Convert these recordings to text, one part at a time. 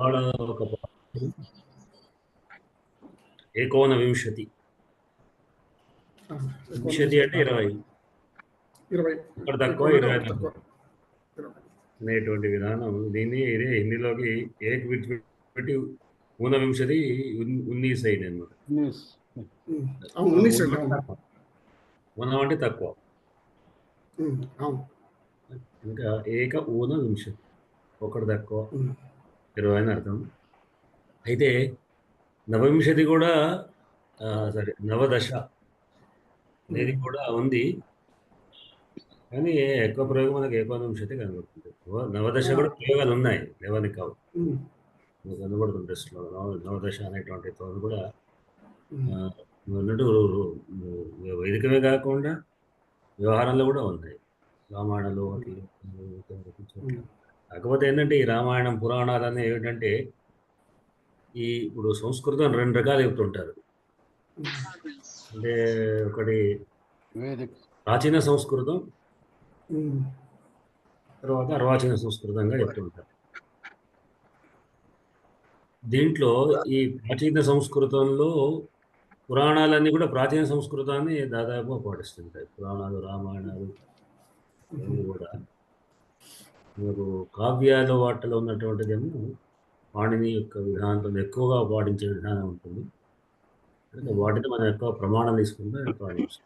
వాళ్ళ ఒక ఏకోన వింశతి వింశతి అంటే 20 ఒకటి తక్కువ 20 తక్కువ అనేటువంటి విధానం. దీన్ని ఇదే హిందీలోకి ఏక్ విడిచిపెట్టి ఊనవింశతి ఉన్నీస్ అయింది అనమాట. ఊనం అంటే తక్కువ, ఇంకా ఏక ఊన వింశతి ఒకటి తక్కువ 20 అని అర్థం. అయితే నవవింశతి కూడా సరే నవదశ అనేది కూడా ఉంది, కానీ ఎక్కువ ప్రయోగం మనకు ఏకోనవింశతి కనబడుతుంది. నవదశ కూడా ప్రయోగాలు ఉన్నాయి, లేవని కావు, కనబడుతుంది డ్రెస్లో నవదశ అనేటువంటి తోడు కూడా అన్నట్టు వైదికమే కాకుండా వ్యవహారంలో కూడా ఉన్నాయి. రామాయణంలో కాకపోతే ఏంటంటే ఈ రామాయణం పురాణాలన్నీ ఏమిటంటే ఇప్పుడు సంస్కృతం 2 రకాలు చెప్తుంటారు. అంటే ఒకటి ప్రాచీన సంస్కృతం, తర్వాత అర్వాచీన సంస్కృతంగా చెప్తుంటారు. దీంట్లో ఈ ప్రాచీన సంస్కృతంలో పురాణాలన్నీ కూడా ప్రాచీన సంస్కృతాన్ని దాదాపుగా పాటిస్తుంటాయి. పురాణాలు, రామాయణాలు అన్నీ కూడా మనకు కావ్యాల వాటిలో ఉన్నటువంటిదేమో పాణిని యొక్క విధానంతో ఎక్కువగా పాటించే విధానం ఉంటుంది. వాటిని మనం ఎక్కువ ప్రమాణం తీసుకుంటే పాటించాం.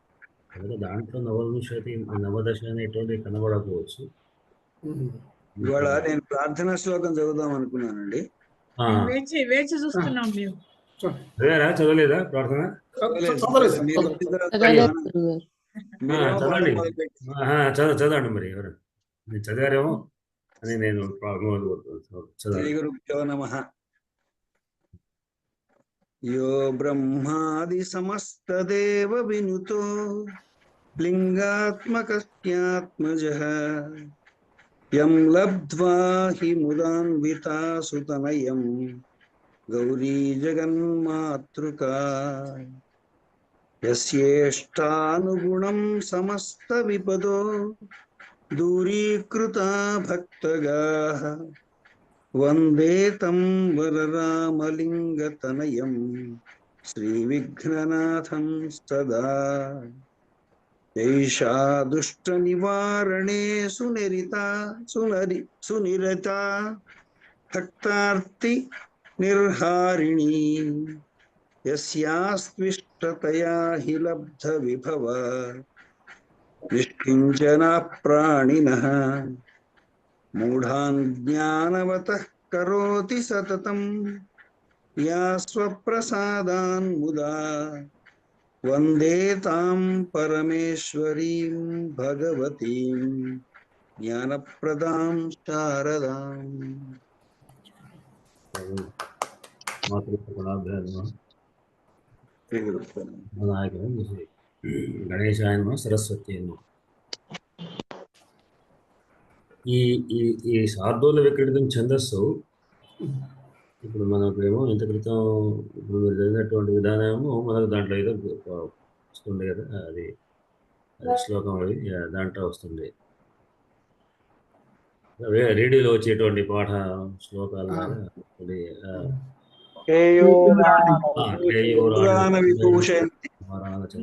అందుకే దాంట్లో నవవింశతి నవదశ అనేటువంటి కనబడకపోవచ్చు. ఇవాళ నేను ప్రార్థనా శ్లోకం చదువుదాం అనుకున్నానండి. వేచి చూస్తున్నాం. చదివారా? చదవలేదా ప్రార్థన? చదవండి మరి. ఎవరు చదివారేమో అని నేను శ్రీ గురుభ్యో నమః. యో బ్రహ్మాది సమస్తదేవ వినుతో లింగాత్మకస్యాత్మజః యం లబ్ధ్వా హి ముదాన్వితా సుతనయం గౌరీ జగన్మాతృకా యస్యేష్టానుగుణం సమస్త విపదో దూరీకృతా భక్తగాః వందే తం వరరామలింగతనయం శ్రీవిఘ్ననాథం సదా. ఏషా దుష్ట నివారణే సునిరతా భక్తార్తి నిర్హారిణీ యస్యాస్త్విష్టతయా హి లబ్ధ విభవ నిష్కించనా ప్రాణినః మూఢాన్ జ్ఞానవతః కరోతి సతతం యా స్వప్రసాదాన్ ముదా వందే తాం పరమేశ్వరీం భగవతీం జ్ఞానప్రదాం శారదాం. గణేశాయ నమః, సరస్వతి నమః. ఈ ఈ శార్దూల విక్రీడితం ఛందస్సు ఇప్పుడు మనకేమో ఇంత క్రితం ఇప్పుడు మీరు చదివినటువంటి విధానమేమో మనకు దాంట్లో ఏదో వస్తుంది కదా, అది శ్లోకం అది దాంట్లో వస్తుంది. రేడియోలో వచ్చేటువంటి పాఠ శ్లోకాలు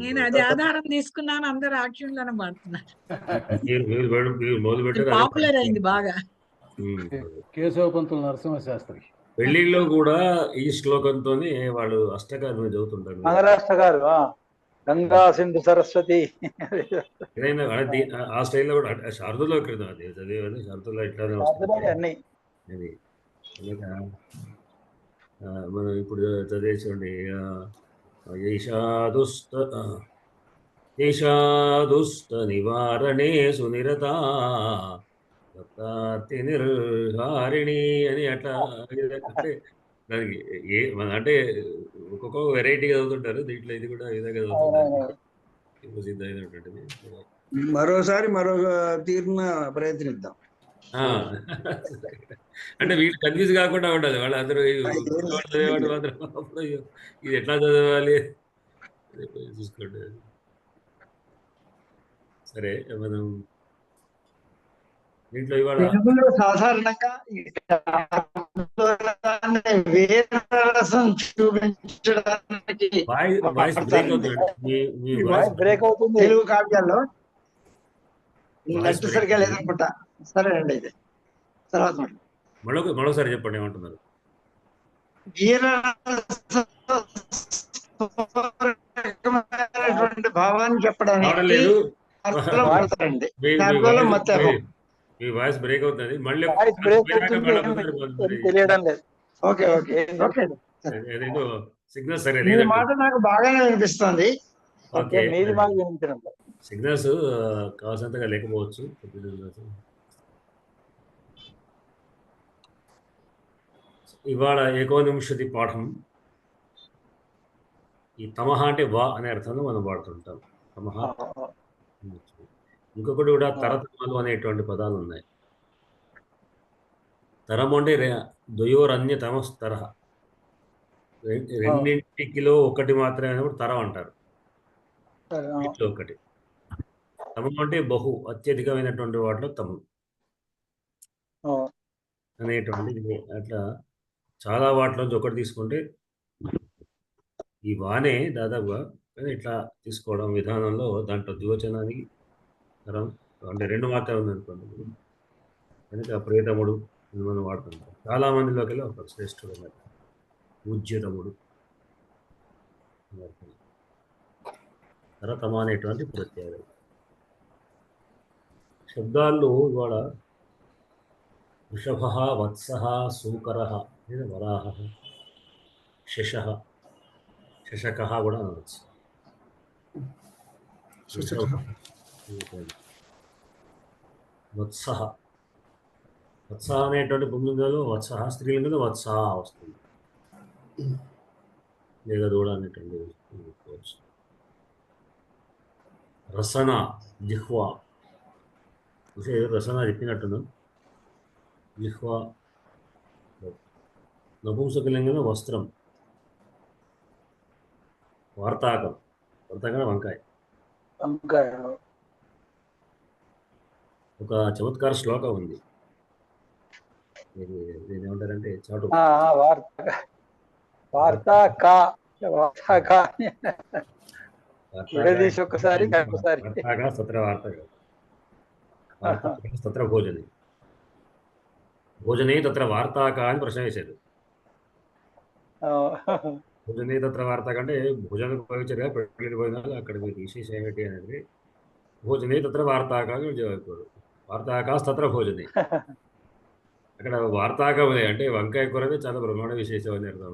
నేను అది ఆధారం తీసుకున్నాను. అందరు ఆక్షన్లను పడుతున్నారు. మొదలు పెట్టారు, పాపులర్ అయింది బాగా. కేశవ పంతులు నరసింహ శాస్త్రి పెళ్లిలో కూడా ఈ శ్లోకంతోనే వాళ్ళు అష్టకాలు చదువుతుంటారు. మహారాష్ట్ర గారు గంగా సింధు సరస్వతి ఆ స్టైల్లో కూడా శారదులో క్రితం అది చదివేది. శారదులో ఇట్లానే వస్తుంది. మనం ఇప్పుడు చదివేసండి. ఈషాదుష్ట నివారణే సునిరతా భక్తార్తి నిర్హారిణి అని అట్లా. అంటే దానికి అంటే ఒక్కొక్క వెరైటీగా చదువుతుంటారు. దీంట్లో ఇది కూడా విధంగా చదువుతుంటారు. సిద్ధమైనటువంటిది. మరోసారి మరొక తీరున ప్రయత్నిద్దాం. అంటే వీళ్ళు కన్ఫ్యూజ్ కాకుండా ఉండాలి. వాళ్ళందరూ చదివేవాడు మాత్రం అప్పుడు ఇది ఎట్లా చదవాలి చూసుకోండి. సరే, మనం దీంట్లో ఇవాళ తెలుగులో సాధారణంగా ఈ వేరే రసం చూపించడానికి వాయిస్ బ్రేక్ అవుతుంది. మీ వాయిస్ బ్రేక్ అవుతుంది తెలుగు కావ్యాల్లో వాయిస్ నెట్ బ్రేక్ సరిగా అవుతుంది. లేదనుకుంటా. సరేనండి అయితే తర్వాత మాట్లాడు. మరొకసారి చెప్పండి ఏమంటున్నారు. వీరమైనటువంటి భావాన్ని రావడం చెప్పడానికి లేదు. అర్థం పడతారండి. మీ దానివల్ల మత్స్యహం. వాయిస్ బ్రేక్ అవుతుంది. మళ్ళీ వాయిస్ బ్రేక్ పోయినాక అవుతుంది, మళ్ళీ ఏం ఒకసారి తెలియడం లేదు. ఓకే ఓకే ఓకే ఏదో సిగ్నల్ సరే మీ లేదండి. మాట నాకు బాగానే వినిపిస్తుంది. ఓకే, మీది మాకు వినిపించడం లేదు. సిగ్నల్స్ కావాల్సినంతగా లేకపోవచ్చు. ఇవాళ 19వ పాఠం. ఈ తమహ అంటే వా అనే అర్థంలో మనం వాడుతుంటాం. తమహ. ఇంకొకటి కూడా తరతమాలు అనేటువంటి పదాలు ఉన్నాయి. తరం అంటే ద్వయోరన్య తమస్తరహ, రెండింటికిలో ఒకటి మాత్రమే కూడా తరం అంటారు. వీటిలో ఒకటి తమం అంటే బహు అత్యధికమైనటువంటి వాటిలో తమం అనేటువంటి. అట్లా చాలా వాటిలోంచి ఒకటి తీసుకుంటే ఈ వానే దాదాపుగా ఇట్లా తీసుకోవడం విధానంలో దాంట్లో ద్వివచనానికి తరం అంటే రెండు మాత్రమే ఉందనుకోండి. కనుక ప్రియతముడు మనం వాడుతుంటాం. చాలా మందిలోకి వెళ్ళి ఒక శ్రేష్ఠుడు అన్నట్టు పూజ్యతముడు తరతమ అనేటువంటి ప్రత్యేకత. శబ్దాల్లో ఇవాళ వృషభ, వత్స, సూకర, వరాహ, శశ, శశక కూడా అనవచ్చు. వత్స వత్స అనేటువంటి పుంలింగంలో వత్స, స్త్రీలింగంలో వత్స వస్తుంది. లేదా దూడ అనేటువంటి వచ్చు. రసన, జిహ్వ, రసన చెప్పినట్టున్నాం. జిహ్వ నపుంసకలింగంలో వస్త్రం. వార్తాకం, వార్తాకం వంకాయ. ఒక చమత్కార శ్లోకం ఉంది. దీని ఏమంటారంటే చాటు ఒక్కసారి తత్ర భోజనే భోజనే తత్ర వార్తాక అని ప్రశ్న వేశారు. భోజనే తత్ర వార్తాక అంటే భోజనం ఉపయోగించారు కదా పెళ్లి భోజనాలు, అక్కడ మీకు విశేషం ఏమిటి అనేది భోజనే తత్ర వార్తాక జవాబు. వార్తాకాస్ తత్ర భోజనే. అక్కడ వార్తాకం అంటే వంకాయ కూరనే చాలా బ్రహ్మాండ విశేషం అని అర్థం.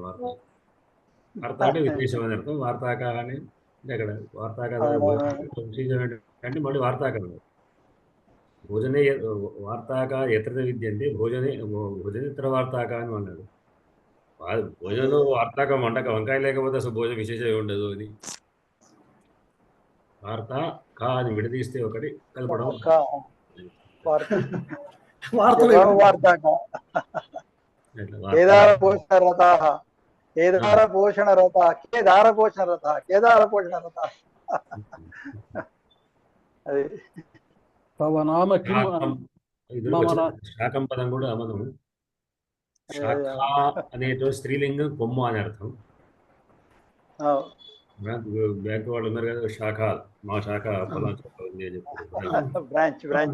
వార్త అంటే విశేషం అని అర్థం. వార్తాక అని అంటే అక్కడ వార్తాక విశేషం అంటే మళ్ళీ వార్తాకం. భోజనే వార్తాక ఎత్ర విద్య అంటే భోజనేతర వార్తాక అని అన్నాడు. భోజనంలో వార్తాకం వంటక వంకాయ లేకపోతే అసలు భోజనం విశేషం ఉండదు. అది వార్త కా అని విడదీస్తే ఒకటి కలపడం. కేదార పోషణ రథ, కేదార పోషణ రథ, కేదార పోషణ రథ, కేదార పోషణ రథ. అది శాకం పదం కూడా మనం శాఖ అనేటువంటి స్త్రీలింగం కొమ్మ అని అర్థం. బ్యాంక్ వాళ్ళు ఉన్నారు కదా, శాఖ మా శాఖ పొలం ఉంది అని చెప్పారు.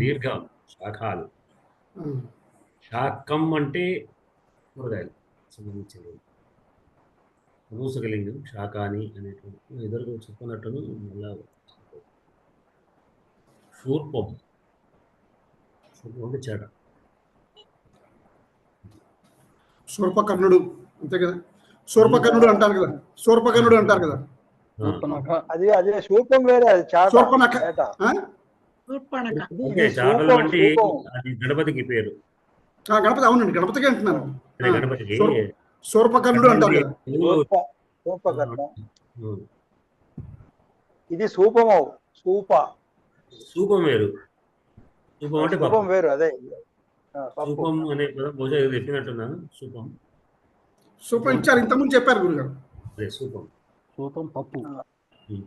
దీర్ఘం శాఖాలు. శాకం అంటే కూరగాయలు సంబంధించింది. మూసకలింగం శాకాని అనేటువంటి ఎదురు చెప్పుకున్నట్టును. మళ్ళా శూర్పం, శూర్పం అంటే చేట. శూర్పకర్ణుడు అంతే కదా, శూర్పకర్ణుడు అంటారు కదా, శూర్పకర్ణుడు అంటారు కదా. అది అదే శూర్పం వేరే, అది శూర్పనఖ. గణపతికి పేరు. గణపతి, అవునండి గణపతికి అంటున్నాను. గణపతికి శూర్పకర్ణుడు అంటారు కదా. ఇది సూపము. సూపం వేరు. సూపం అంటే సూపం వేరు. అదే సూపం అనే పదం బహుశా చెప్పినట్టున్నాను. సూపం సూపం ఇచ్చారు, ఇంతకుముందు చెప్పారు గురుగారు. అదే సూపం. సూపం పప్పు.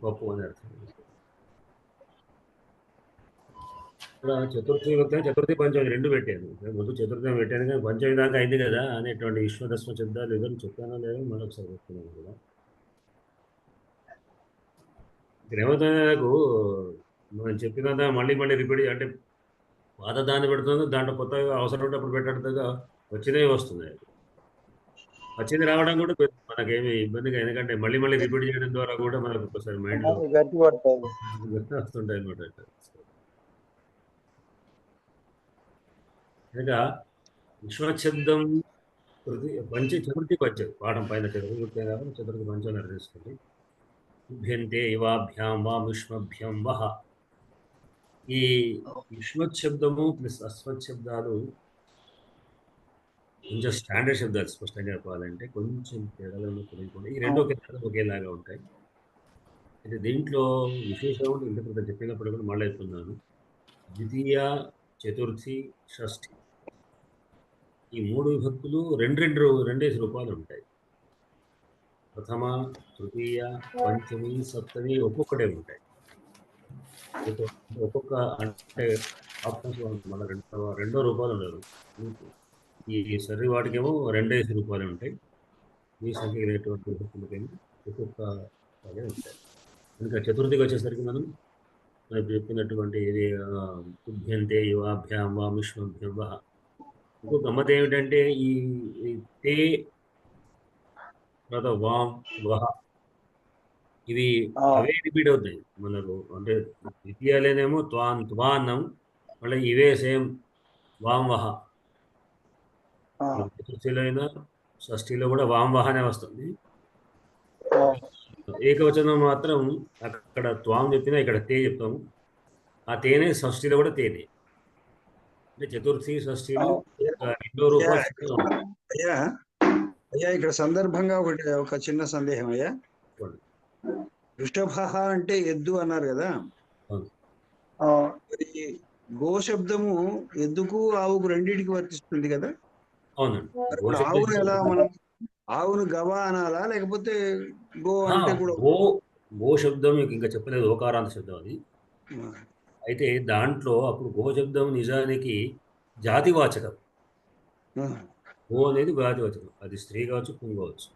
పప్పు అని అర్థం. ఇక్కడ చతుర్థి విభక్తి చతుర్థి పంచమి రెండు పెట్టాను. ముందు చతుర్థి పెట్టాను కానీ పంచమి దాకా అయింది కదా అనేటువంటి విశ్వదస్మ శబ్దాలు ఏదో చెప్పానో లేదో మరొకసారి చెప్తున్నాను కూడా. ఇక్కడ ఏమవుతుంది నాకు మనం చెప్పిన మళ్ళీ మళ్ళీ రిపీట్ అంటే పాత దాన్ని పెడుతుంది, దాంట్లో కొత్తగా అవసరం ఉన్నప్పుడు పెట్టేట్టుగా వచ్చినవి వస్తున్నాయి. వచ్చింది రావడం కూడా మనకేమి ఇబ్బందిగా, ఎందుకంటే మళ్ళీ మళ్ళీ రిపీట్ చేయడం ద్వారా కూడా మనకు ఒకసారి మైండ్లో గట్టి పడతాయి. వస్తుంటాయి అనమాట. ఇంకా విశ్వశబ్దం చతుర్థి పంచం పాఠం పైన చతుర్థి పంచం తీసుకుంది. ఉభ్యంతే ఇవాభ్యాం వా విష్మభ్యం వహ. ఈ విశ్వత్ శబ్దము ప్లస్ అస్మత్ శబ్దాలు కొంచెం స్టాండర్డ్ శబ్దాలు, స్పష్టంగా చెప్పాలంటే కొంచెం తేడాలను తెలియకుండా ఈ రెండు ఒకేలాగా ఉంటాయి. అయితే దీంట్లో విశేషం ఇంతకు చెప్పినప్పుడు కూడా మళ్ళీ చెప్తున్నాను. ద్వితీయ, చతుర్థి, షష్ఠి ఈ మూడు విభక్తులు రెండేసి రూపాలు ఉంటాయి. ప్రథమ, తృతీయ, పంచమి, సప్తమి ఒక్కొక్కటే ఉంటాయి. ఒక్కొక్క అంటే ఆప్షన్స్ మళ్ళీ రెండో రూపాయలు ఉండదు. ఈ సర్రి వాటికేమో రెండేసి రూపాయలు ఉంటాయి. ఈ సంఖ్యటువంటి విభక్తులకేమో ఒక్కొక్క ఉంటాయి. ఇంకా చతుర్థికి వచ్చేసరికి మనం చెప్పినటువంటి ఇది ఉభ్యంతే యువాభ్యాం వా విష్మభ్యం వహ. ఇంకో గమ్మత్ ఏమిటంటే ఈ తే తర్వాత వాం వహ ఇవి అవే రిపీట్ అవుతాయి మనకు. అంటే ద్వితీయాలేనేమో త్వాన్నం, మళ్ళీ ఇవే సేమ్ వాం వహ. చతుర్థిలో అయినా షష్ఠిలో కూడా వాం వహ అనే వస్తుంది. ఏకవచనం మాత్రం అక్కడ త్వాం చెప్పినా ఇక్కడ తే చెప్తాము. ఆ తేనే షష్ఠిలో కూడా తేనే. అంటే చతుర్థి షష్ఠిలో రెండో రూపాయలు. అయ్యా ఇక్కడ సందర్భంగా ఒక చిన్న సందేహం అయ్యా. వృషభ అంటే ఎద్దు అన్నారు కదా, మరి గో శబ్దము ఎద్దుకు ఆవుకు రెండింటికి వర్తిస్తుంది కదా. అవునండి. ఆవును ఎలా మనం ఆవును గవ అనాలా, లేకపోతే గో అంటే కూడా గో శబ్దం ఇంకా చెప్పలేదు, ఓకారాంత శబ్దం అది. అయితే దాంట్లో అప్పుడు గో శబ్దం నిజానికి జాతివాచకం. గో అనేది జాతివాచకం, అది స్త్రీ కావచ్చు, పుంగు కావచ్చు.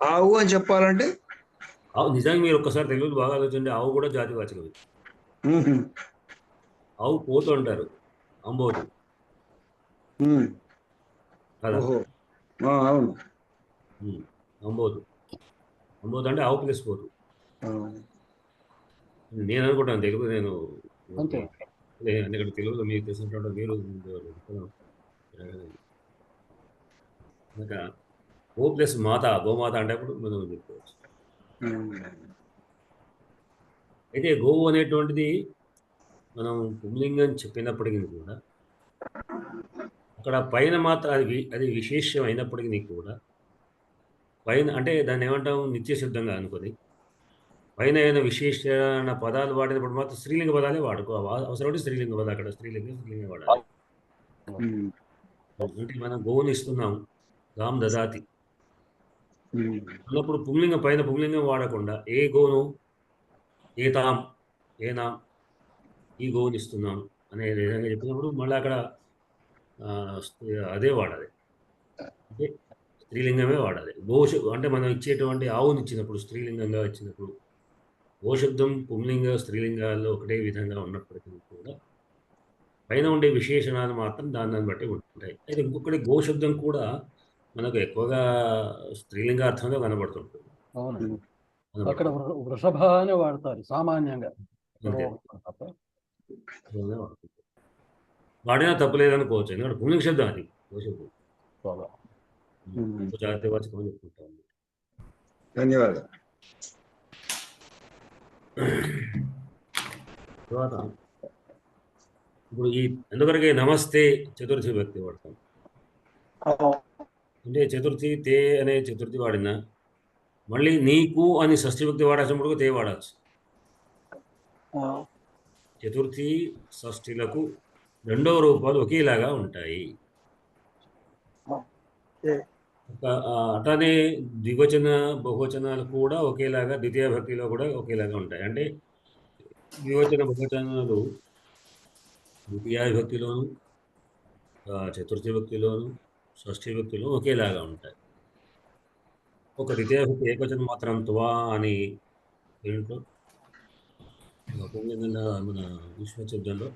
ఆవు అని చెప్పాలంటే ఆవు నిజంగా మీరు ఒక్కసారి తెలుగులో బాగా ఆలోచించండి, ఆవు కూడా జాతివాచకం. ఆవు పోతు అంటారు, అంబోతు కదా. అవును, అంబోతు అంటే ఆవు ప్లస్ పోతు. నేను అనుకుంటాను తెలుగు, నేను ఎందుకంటే తెలుగులో మీరు తెలిసినటువంటి మీరు ఇంకా గో ప్లస్ మాత, గోమాత అంటే అప్పుడు మనం చెప్పుకోవచ్చు. అయితే గోవు అనేటువంటిది మనం పుంలింగం చెప్పినప్పటికీ కూడా అక్కడ పైన మాత్రం అది విశేషం అయినప్పటికీ కూడా పైన అంటే దాన్ని ఏమంటాం నిత్య శబ్దంగా అనుకొని పైన ఏదైనా విశేషణ పదాలు వాడినప్పుడు మాత్రం స్త్రీలింగ పదాలే వాడుకోవాలి. అవసరం స్త్రీలింగ పదాలు అక్కడ స్త్రీలింగ వాడాలి. అంటే మనం గోవుని ఇస్తున్నాం, గాం దదాతి అన్నప్పుడు పుంలింగం పైన పుంలింగం వాడకుండా ఏ గోను, ఏ తాం, ఏనా ఈ గోవుని ఇస్తున్నాం అనే విధంగా చెప్పినప్పుడు మళ్ళీ అక్కడ అదే వాడాలి, అంటే స్త్రీలింగమే వాడాలి. అంటే మనం ఇచ్చేటువంటి ఆవుని ఇచ్చినప్పుడు స్త్రీలింగంగా ఇచ్చినప్పుడు గోశబ్దం పుంలింగ స్త్రీలింగాల్లో ఒకటే విధంగా ఉన్నప్పటికీ కూడా పైన ఉండే విశేషణాలు మాత్రం దాన్ని బట్టి ఉంటాయి. అయితే ఇంకొకటి గోశబ్దం కూడా మనకు ఎక్కువగా స్త్రీలింగార్థంగా కనబడుతుంటుంది. అవునండి, అక్కడ వృషభ అనే వాడతారు సామాన్యంగా. వాడినా తప్పలేదనుకోవచ్చు, ఎందుకంటే పుంలింగ శబ్దం అది గోశబ్దం. జాతివాచకం అని చెప్పుకుంటాను. ధన్యవాదాలు. తర్వాత ఇప్పుడు ఈ ఎందుకొరకే నమస్తే చతుర్థి భక్తి వాడతాం. అంటే చతుర్థి తే అనే చతుర్థి వాడినా మళ్ళీ నీకు అని షష్ఠి భక్తి వాడాల్సినప్పుడు తే వాడచ్చు. చతుర్థి షష్ఠిలకు రెండవ రూపాలు ఒకేలాగా ఉంటాయి. అట్లానే ద్వివచన బహువచనాలు కూడా ఒకేలాగా ద్వితీయ భక్తిలో కూడా ఒకేలాగా ఉంటాయి. అంటే ద్వివచన బహువచనాలు ద్వితీయ విభక్తిలోను, చతుర్థి విభక్తిలోను, షష్ఠీ విభక్తిలో ఒకేలాగా ఉంటాయి. ఒక ద్వితీయ విభక్తి ఏకవచనం మాత్రం త్వా అని దీంట్లో మన విశ్వ శబ్దంలో,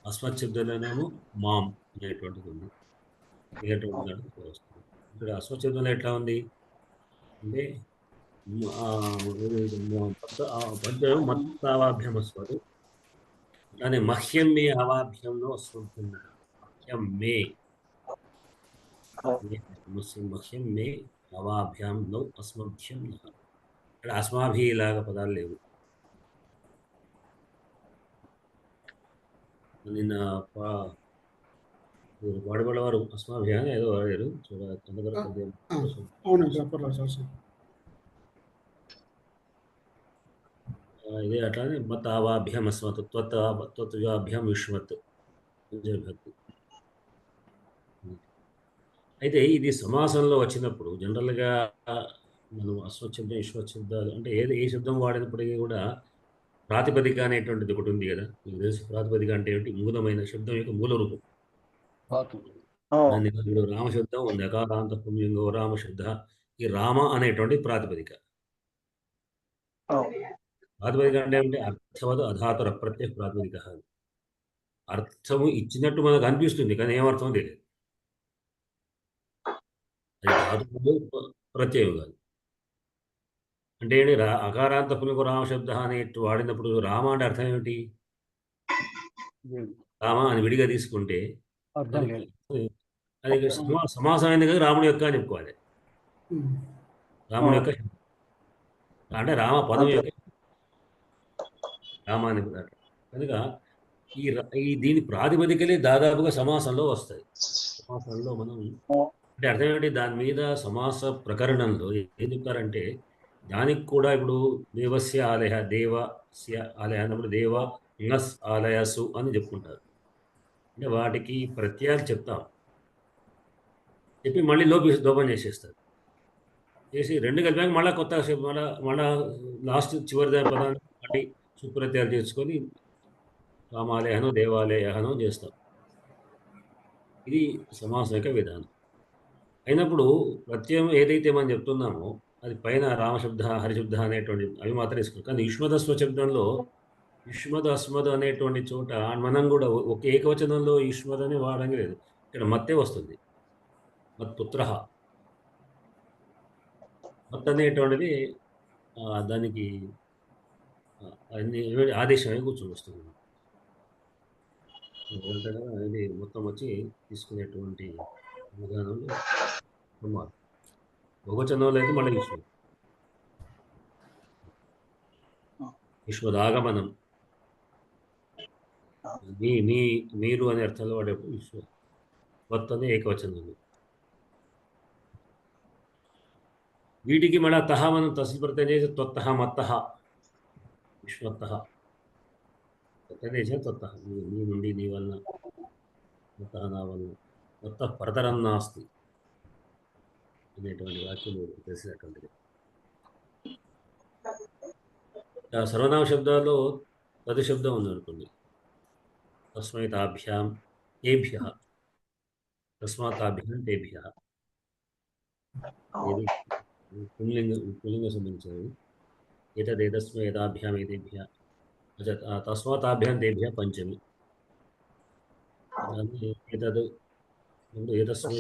అస్మత్ శబ్దంలోనేమో మాం అనేటువంటిది ఉంది. ఇలాంటి దాంట్లో వస్తుంది. ఇక్కడ అస్మత్ శబ్దంలో ఎట్లా ఉంది అంటే పద్యం మత్తావాభ్యం అస్మత్, కానీ మహ్యం మే అవాభ్యంలో వస్తుంటున్నాడు. మహ్యం మే మహ్యం మే అవాభ్యంలో అస్మభ్యం. ఇక్కడ అస్మాభి లాగా పదాలు లేవు. నిన్న వాడబడవారు అస్మాభి అని ఏదో వాడారు చూడాలి. అవునండి అప్పట్లో సార్. ఇదే అట్లానే మత్ అవాభ్యం అస్మత్, త్వత్వాభ్యం విశ్వత్ భక్తి. అయితే ఇది సమాసంలో వచ్చినప్పుడు జనరల్గా మనం అస్వచ్ఛబ్దం విశ్వశబ్దాలు అంటే ఏ శబ్దం వాడినప్పటికీ కూడా ప్రాతిపదిక అనేటువంటిది ఒకటి ఉంది కదా. మీకు తెలుసు ప్రాతిపదిక అంటే ఏంటి? మూలమైన శబ్దం యొక్క మూల రూపం. దాన్ని ఇప్పుడు రామశబ్దం ఉంది, అకారాంత పుంలింగో రామశబ్ద. ఈ రామ అనేటువంటి ప్రాతిపదిక. ప్రాతిపదిక అంటే ఏమిటి? అర్థవద అధాతుర ప్రత్యయ ప్రాతిపదిక. అర్థము ఇచ్చినట్టు మనకు అనిపిస్తుంది, కానీ ఏమర్థం తెలియదు. అది ధాతువు ప్రత్యయం కాదు. అంటే అకారాంత పులింగో రామశబ్ద అనే వాడినప్పుడు రామ అంటే అర్థం ఏమిటి? రామ అని విడిగా తీసుకుంటే అది సమాసమైంది కదా, రాముడి యొక్క అని చెప్పుకోవాలి. రాముడి యొక్క అంటే రామ పదం యొక్క రామ అని కనుక ఈ దీని ప్రాతిపదికలే దాదాపుగా సమాసంలో వస్తాయి. సమాసంలో మనం అంటే అర్థం ఏంటి? దాని మీద సమాస ప్రకరణంలో ఏం చెప్తారంటే, దానికి కూడా ఇప్పుడు దేవస్య ఆలయ, దేవస్య ఆలయ అన్నప్పుడు దేవ నస్ ఆలయసు అని చెప్పుకుంటారు. అంటే వాటికి ప్రత్యయాలు చెప్తాం, చెప్పి మళ్ళీ లోపం చేసేస్తారు. చేసి రెండు కలిపాక మళ్ళీ కొత్త మళ్ళా లాస్ట్ చివరి పదాన్ని మళ్ళీ సుప్రత్యయాలు చేసుకొని రామాలయనో దేవాలయనో చేస్తాం. ఇది సమాసం యొక్క విధానం. అయినప్పుడు ప్రత్యయం ఏదైతే మనం చెప్తున్నామో అది పైన రామశబ్ద హరిశబ్ద అనేటువంటి అవి మాత్రం ఇసుకు. కానీ యుష్మదస్వ శబ్దంలో యుష్మద్ అస్మద్ అనేటువంటి చోట మనం కూడా ఒక ఏకవచనంలో యుష్మద్ అని వాడడం లేదు. ఇక్కడ మత్తే వస్తుంది. మత్పుత్ర మత్ అనేటువంటిది దానికి అన్ని ఆదేశమే కూర్చొని వస్తుంది. ఇది మొత్తం వచ్చి తీసుకునేటువంటి విధానంలో బహువచనంలో అయితే మళ్ళీ విశ్వదాగమనం మీరు అనే అర్థంలో వాడేప్పుడు విశ్వ. వత్ అనే ఏకవచనం. వీటికి మళ్ళీ తహ మనం తస్సు ప్రత్యయం చేసి త్వత్తః మత్తః విశ్వత్తః ప్రత్యయం చేసి త్వత్తః నీ నుండి, నీ వలన, మత్తః నా వలన, మత్తః పరతరం నాస్తి అనేటువంటి వాక్యం తెలిసినటువంటిది. సర్వనామ శబ్దాల్లో తదు శబ్దం ఉందనుకోండి. తస్మై తాభ్యాం తేభ్యః, తస్మాత్ తాభ్యాం తేభ్యః. పుల్లింగ సంబంధించినది. ఏతదేతస్మై యదాభ్యాం ఏతేభ్యः, తస్మాతాభ్యాం తేభ్యः పంచమి. ఏతద్ ఏతస్మై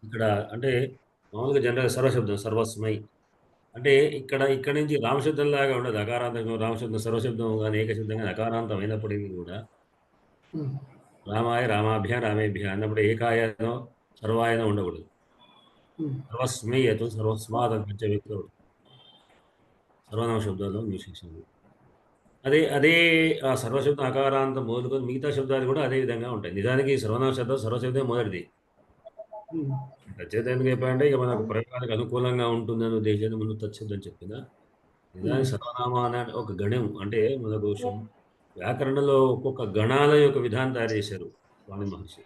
ఇక్కడ అంటే మామూలుగా జనరల్గా సర్వశబ్దం సర్వస్మై అంటే ఇక్కడ నుంచి రామశబ్దం లాగా ఉండదు. అకారాంతం రామశబ్దం సర్వశబ్దం కానీ ఏకశబ్దం కానీ అకారాంతం అయినప్పటికీ కూడా రామాయ రామాభ్య రామేభ్య అన్నప్పుడు ఏకాయనో సర్వాయనో ఉండకూడదు. సర్వస్మై అతో సర్వస్మాత్ పంచ వ్యక్తి సర్వనామ శబ్దాల్లో విశేషంగా అదే ఆ సర్వశబ్దం అకారాంతం మొదలుకొని మిగతా శబ్దాలు కూడా అదే విధంగా ఉంటాయి. నిజానికి సర్వనామ శబ్దం సర్వశబ్దం మొదటిది. తచ్చేత ఎందుకు చెప్పాలంటే ఇక మనకు ప్రయోగానికి అనుకూలంగా ఉంటుందని ఉద్దేశాన్ని ముందు తచ్చేద్దని చెప్పిన. నిజానికి సర్వనామ అనే ఒక గణం అంటే మనకు వ్యాకరణలో ఒక్కొక్క గణాల యొక్క విధానం తయారు చేశారు స్వామి మహర్షి.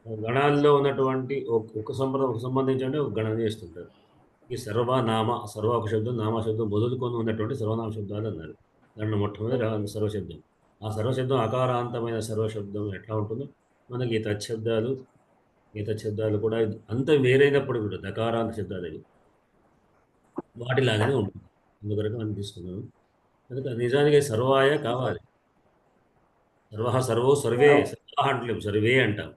గణాల్లో ఉన్నటువంటి ఒక సంబంధించి అంటే ఒక గణన చేస్తుంటారు. ఈ సర్వనామ సర్వ ఒక శబ్దం నామ శబ్దం మొదలుకొని ఉన్నటువంటి సర్వనామ శబ్దాలు అన్నారు. దాంట్లో మొట్టమొదటి సర్వశబ్దం. ఆ సర్వశబ్దం అకారాంతమైన సర్వశబ్దం ఎట్లా ఉంటుందో మనకి ఈ తత్శబ్దాలు కూడా అంత వేరైనప్పుడు కూడా దకారాంత శబ్దాలు అవి వాటిలాగానే ఉంటుంది. అందువరకు మనం తీసుకున్నాను. కనుక నిజానికి సర్వాయ కావాలి. సర్వో సర్వే అంటలేము, సర్వే అంటాం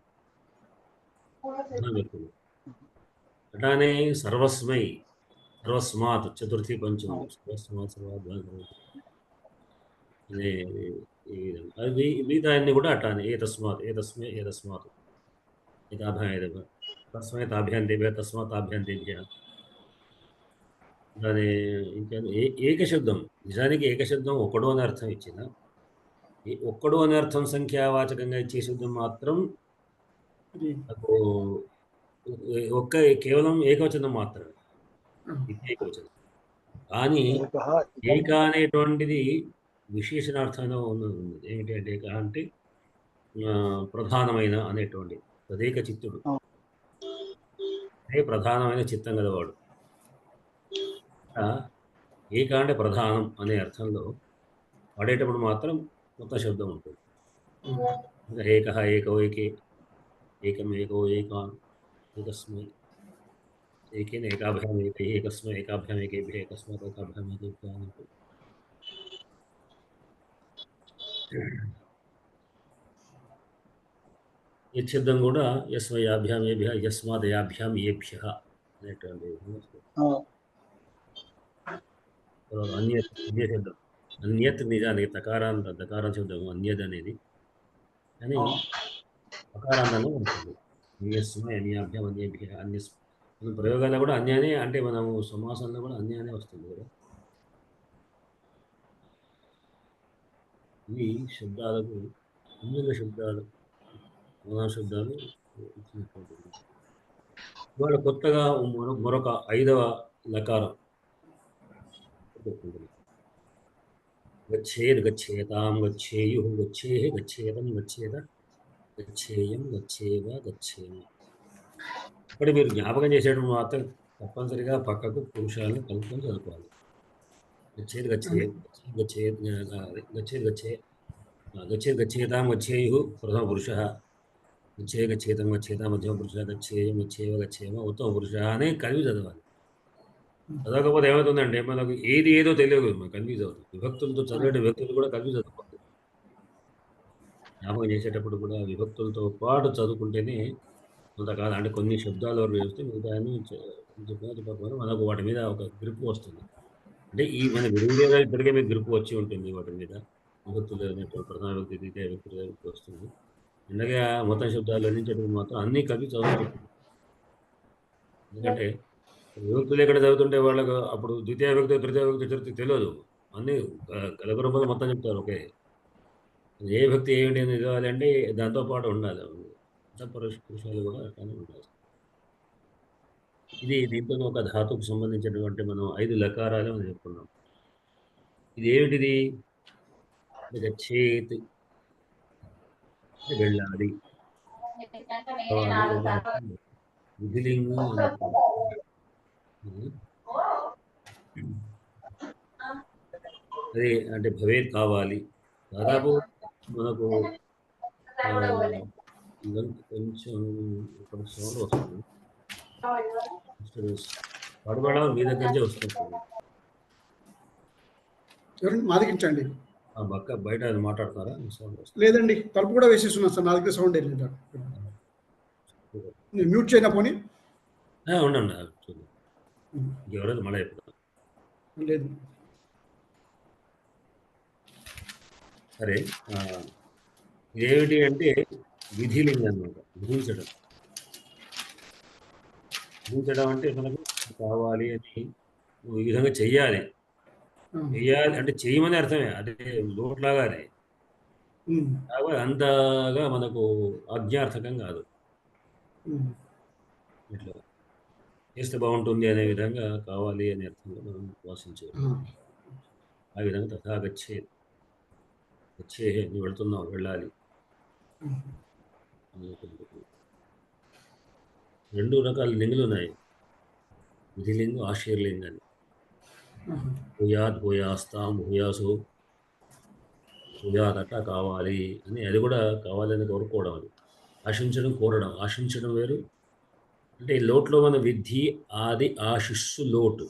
వ్యక్తులు. అట్లానే సర్వస్మై, సర్వస్మాత్ చతుర్థి పంచములు, సర్వస్మాత్ అది మిగతా అన్ని కూడా అట్లానే ఏతస్మాత్ తస్మై తాభ్యాం దేభ్య తస్మాత్ తాభ్యాం దేభ్య. దాని ఇంకా ఏకశబ్దం, నిజానికి ఏకశబ్దం ఒక్కడు అనే అర్థం ఇచ్చిన ఒక్కడు అనే అర్థం సంఖ్యావాచకంగా ఇచ్చే శబ్దం మాత్రం నాకు కేవలం ఏకవచనం మాత్రమే, ఏకవచనం. కానీ ఏక అనేటువంటిది విశేషణార్థంలో ఉన్నది. ఏమిటి అంటే ఏక అంటే ప్రధానమైన అనేటువంటి తదేక చిత్తుడు, అదే ప్రధానమైన చిత్తం గలవాడు. ఏక అంటే ప్రధానం అనే అర్థంలో వాడేటప్పుడు మాత్రం మొత్తం శబ్దం ఉంటుంది. ఇంకా ఏక ఏకో ఏకే, ఏకం ఏకో ఏకాన్, ఏకస్మై ఏకేన ఏకాభ్యాం ఏకై, ఏకస్మై ఏకాభ్యాం ఏకేభ్య, ఏకస్మాత్ ఏకాభ్యాం ఏకేభ్య అని ఉంటుంది. యశబ్దం కూడా యస్మయాభ్యాం ఏభ్య, యస్మాదయాభ్యాం ఏభ్య అనేటువంటి అన్య శబ్దం. అన్యత్ నిజానికి దకారం శబ్దం అన్యద్ అనేది, కానీ అకారాంతంలో ఉంటుంది. అన్యస్మై అన్యాభ్యాం అన్యేభ్య, మన ప్రయోగాల్లో కూడా అన్యానే అంటే మనము సమాసంలో కూడా అన్యానే వస్తుంది కదా. ఇవి శబ్దాలకు అన్య శబ్దాలు, శబ్దాలు ఇచ్చినటువంటి. ఇవాళ కొత్తగా మరొక 5వ లకారం గచ్చేద్, గచ్చేతాం, గచ్చేయు, గచ్చేహి, గచ్చేతం, గచ్చేత, గచ్చేయం, గచ్చేవ, గచ్చేమ. ఇక్కడ మీరు జ్ఞాపకం చేసేటప్పుడు మాత్రం తప్పనిసరిగా పక్కకు పురుషాలను కలుపుకొని చదువుకోవాలి. గచ్చేది గచ్చేది, గచ్చేది గచ్చేది గచ్చే, గచ్చేది గచ్చేతాం, గచ్చేయు ప్రథమ పురుష, గచ్చే గచ్చేతం, గచ్చేత మధ్యమ పురుష, గచ్చేయం, గచ్చేవ, గచ్చేమ ఉత్తమ పురుష అని కలిపి చదవాలి. చదవకపోతే ఏమవుతుందంటే మనకు ఏది ఏదో తెలియదు, మనకు కన్ఫ్యూజ్ అవుతుంది. విభక్తులతో చదివే వ్యక్తులు కూడా కన్ఫ్యూజ్ అవుతుంది. జ్ఞాపకం చేసేటప్పుడు కూడా విభక్తులతో పాటు చదువుకుంటేనే కొంతకాలం, అంటే కొన్ని శబ్దాల వరకు చేస్తే మిగతా మనకు వాటి మీద ఒక గ్రిప్ వస్తుంది. అంటే ఈ మన విరుగుగా ఇప్పటికే మీకు గ్రిప్ వచ్చి ఉంటుంది వాటి మీద. విభక్తులు అనేటువంటి ప్రధాన వ్యక్తి, ద్వితీయ వ్యక్తి వస్తుంది. ఎందుకంటే మొత్తం శబ్దాలు అందించేటప్పుడు మాత్రం అన్నీ కలిపి చదువుతుంది. ఎందుకంటే విభక్తులు ఎక్కడ చదువుతుంటే వాళ్ళకు అప్పుడు ద్వితీయ వ్యక్తి, తృతీయ వ్యక్తి, చతుర్థి తెలియదు. అన్నీ కలగరూపంలో మొత్తం చెప్తారు. ఓకే, ఏ భక్తి ఏమిటి అని కావాలి అంటే దాంతోపాటు ఉండాలి. పురుషాలు కూడా అట్లానే ఉండాలి. ఇది దీంతో ఒక ధాతుకు సంబంధించినటువంటి మనం 5 లకారాలు అని చెప్పుకున్నాం. ఇది ఏమిటిది? గచ్చేత్ వెళ్ళాలి, విధిలింగం అదే అంటే భవేత్ కావాలి. దాదాపు మనకు కొంచెం సౌండ్ వస్తుంది, పడబడ మీ దగ్గర నుంచి వస్తుంది. మాదిగించండి. పక్క బయట మాట్లాడుతున్నారా? సౌండ్ వస్తుంది. లేదండి, తలుపు కూడా వేసేస్తున్నాను సార్, నా దగ్గర సౌండ్ లేదు. నేను మ్యూట్ చేయనా పోనీ? ఉండండి, చూద్దాం. ఎవరైనా మళ్ళీ చెప్తాను. లేదు. సరే, ఇదేమిటి అంటే విధిలింగం అనమాట. విధించడం అంటే మనకు కావాలి అని ఈ విధంగా చెయ్యాలి అంటే చేయమని అర్థమే, అదే లోట్లాగానే. కాబట్టి అంతగా మనకు అజ్ఞార్థకం కాదు. ఇట్లా చేస్తే బాగుంటుంది అనే విధంగా కావాలి అనే అర్థంలో మనం వాసించాలి. ఆ విధంగా తథా గచ్చే నువ్వు వెళ్తున్నావు, వెళ్ళాలి. 2 రకాల లింగులు ఉన్నాయి, విధిలింగం, ఆశ్చర్యలింగం అని. భూయాత్, భూయాస్తాం, భూయాసు, భూయాదట కావాలి అని, అది కూడా కావాలని కోరుకోవడం, అది ఆశించడం కోరడం. ఆశించడం వేరు, అంటే ఈ లోట్లో మన విధి ఆది ఆశిస్సు లోటు,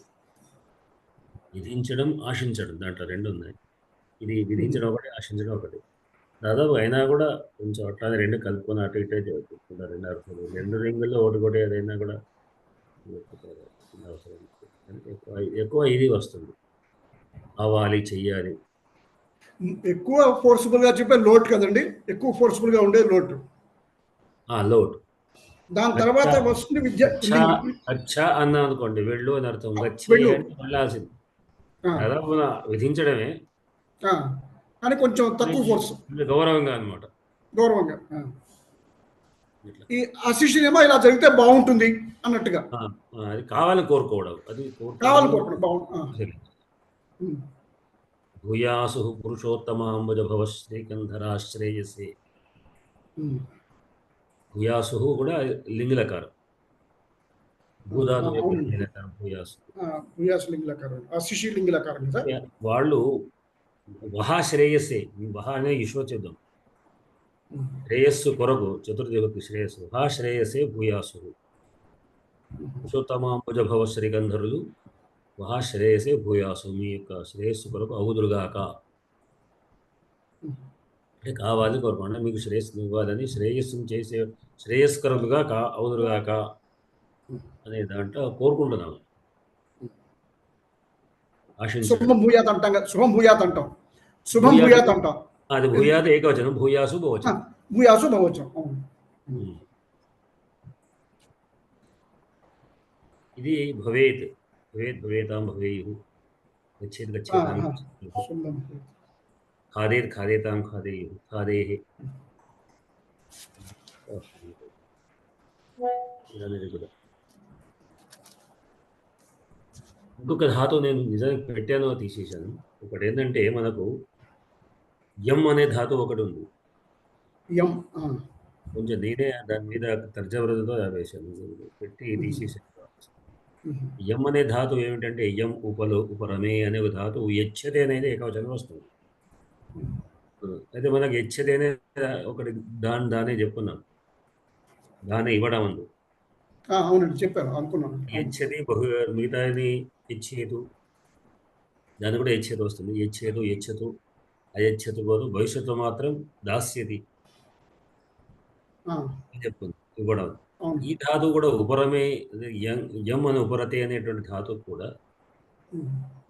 విధించడం ఆశించడం, దాంట్లో రెండు ఉన్నాయి. ఇది విధించడం ఒకటి, ఆశించడం ఒకటి. దాదాపు అయినా కూడా కొంచెం అట్లానే రెండు కలుపుకొని అటు ఇటే చెప్పుకుంటారు. రెండు అర్థాలు, రెండు రింగుల్లో ఒకటి కూడా ఏదైనా కూడా అవసరం. ఎక్కువ ఎక్కువ ఇది వస్తుంది, అవ్వాలి, చెయ్యాలి. ఎక్కువ ఫోర్స్ఫుల్ గా చెప్పే లోటు కదండి, ఎక్కువ ఫోర్స్ఫుల్ గా ఉండే లోటు. లోటు. దాని తర్వాత వస్తుంది విద్య. అచ్చా అన్నా అనుకోండి, వెళ్ళు అని అర్థం. వెళ్ళు. వెళ్ళాల్సింది. ఆ, దాదాపు విధించడమే, ఆ, కానీ కొంచెం తక్కువ ఫోర్స్, గౌరవంగా అనమాట. గౌరవంగా. ఇట్లా ఈ అశిష్యునేమో ఇలా జరిగితే బాగుంటుంది అన్నట్టుగా, అది కావాలని కోరుకోవడం, అది కావాలి కోరుకోవడం బాగుంటుంది. భూయాసు పురుషోత్తమాంబుజ భవ శ్రీకంధరాశ్రేయసే. భూయాసు కూడా లింగులకారం, భూధాతు లింగులకారం భూయాసు. భూయాసు లింగులకారం, అశిషి లింగులకారం కదా. వాళ్ళు వహాశ్రేయసే, వహ అనే విశ్వచేద్దాం, శ్రేయస్సు కొరకు, చతుర్థి విభక్తి శ్రేయస్సు. వహాశ్రేయసే భూయాసు. పురుషోత్తమాంబుజ భవ శ్రీగంధరులు వహాశ్రేయసే భూయాసు, మీ యొక్క శ్రేయస్సు కొరకు అవుదురుగాక. అంటే కావాలి కోరుకోండి, మీకు శ్రేయస్సు ఇవ్వాలని, శ్రేయస్సును చేసే శ్రేయస్కరులుగా అవుదురుగాక అనే దాంట్లో కోరుకుంటున్నాము. శుభం భూయాత్ అంటాం కదా, శుభం భూయాత్ అంటాం, శుభం భూయాత్ అంటాం. అది భూయాత్ ఏకవచనం, భూయాసు బహువచనం. భూయాసు బహువచనం. ఇది భవేత్, భవేత్ భవేతాం భవేయు, గచ్చేత్ గచ్చేతాం, ఖాదేత్ ఖాదేతాం ఖాదేయు, ఖాదేహి. ఇంకొక ధాతు నేను నిజానికి పెట్టాను, తీసేశాను. ఒకటి ఏంటంటే మనకు యం అనే ధాతు ఒకటి ఉంది. కొంచెం నేనే దాని మీద తర్జవరతో వేశాను, పెట్టి తీసేసాను. యం అనే ధాతు ఏమిటంటే, యం ఉపలు ఉపరమే అనే ఒక ధాతువు యచ్చతే అనేది ఏకవచనం వస్తుంది. అయితే మనకి యచ్చతే అనే ఒకటి దానే చెప్పుకున్నాం, దాన్ని ఇవ్వడం అందు. అవునండి, చెప్పాను, అనుకున్నాను. యచ్చతి బహు, మిగతాది యచ్చేతు, దాన్ని కూడా యచ్చేతు వస్తుంది. యచ్చేతు యచ్చతు అయచ్చతు పోదు, భవిష్యత్తు మాత్రం దాస్యతి చెప్తుంది, ఇవ్వడం. ఈ ధాతువు కూడా ఉపరమే, యం అని ఉపరతే అనేటువంటి ధాతువు కూడా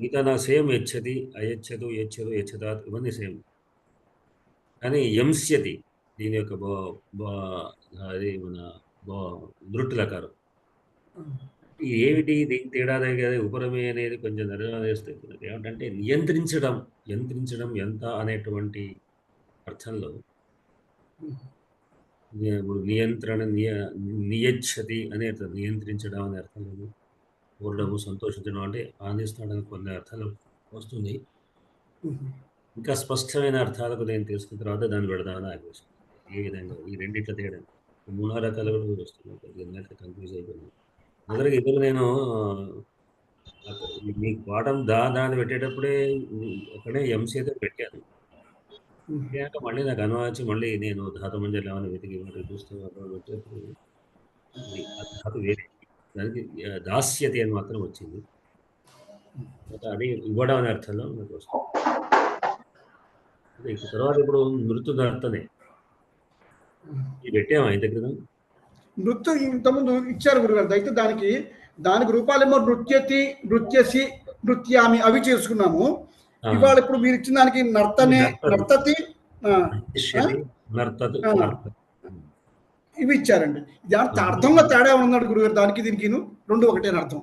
మిగతా నా సేమ్ యచ్చతి అయచ్చతు యచ్చతు యచ్చతాత్ ఇవన్నీ సేమ్. కానీ యంస్యతి దీని యొక్క అది మన దృట్టులకారం. ఏమిటి దీని తేడా కదా, ఉపరమే అనేది కొంచెం నిర్ణయిస్తే ఏమిటంటే నియంత్రించడం, యంత్రించడం ఎంత అనేటువంటి అర్థంలో, నియంత్రణ నియచ్చతి అనే నియంత్రించడం అనే అర్థంలో, కోరడము సంతోషించడం అంటే ఆనందిస్తాడని కొన్ని అర్థాలు వస్తుంది. ఇంకా స్పష్టమైన అర్థాలకు నేను తెలుసుకున్న తర్వాత దాన్ని పెడదామని ఆలోచిస్తాను. ఏ విధంగా ఈ రెండిట్ల తేడా 3 రకాలు కూడా వస్తున్నాయి, కన్ఫ్యూజ్ అయిపోయింది. మొదటిగా ఇప్పుడు నేను మీకు పాఠం దాన్ని పెట్టేటప్పుడే అక్కడే ఎంసీతో పెట్టాను. పెట్టాక మళ్ళీ నాకు అనువాదించి మళ్ళీ నేను ధాతు మంజలు ఏమైనా వెతికి చూస్తే పెట్టేప్పుడు ధాతు వేరే, దానికి దాస్యతి అని మాత్రం వచ్చింది. అది ఇవ్వడం అనే అర్థంలో నాకు వస్తుంది. తర్వాత ఇప్పుడు మృతుదర్తనే ఇది పెట్టామా ఇంత క్రితం. నృత్యం ఇంతకుముందు ఇచ్చారు గురుగారు. అయితే దానికి రూపాలేమో నృత్యతి, నృత్యసి, నృత్యామి అవి చేసుకున్నాము. ఇవాళ ఇప్పుడు మీరు ఇచ్చిన దానికి నర్తనే, నర్తతి, ఇవి ఇచ్చారండి. దాని అర్థంలో తేడా ఉన్నాడు గురుగారు, దానికి దీనికి రెండు ఒకటే అర్థం.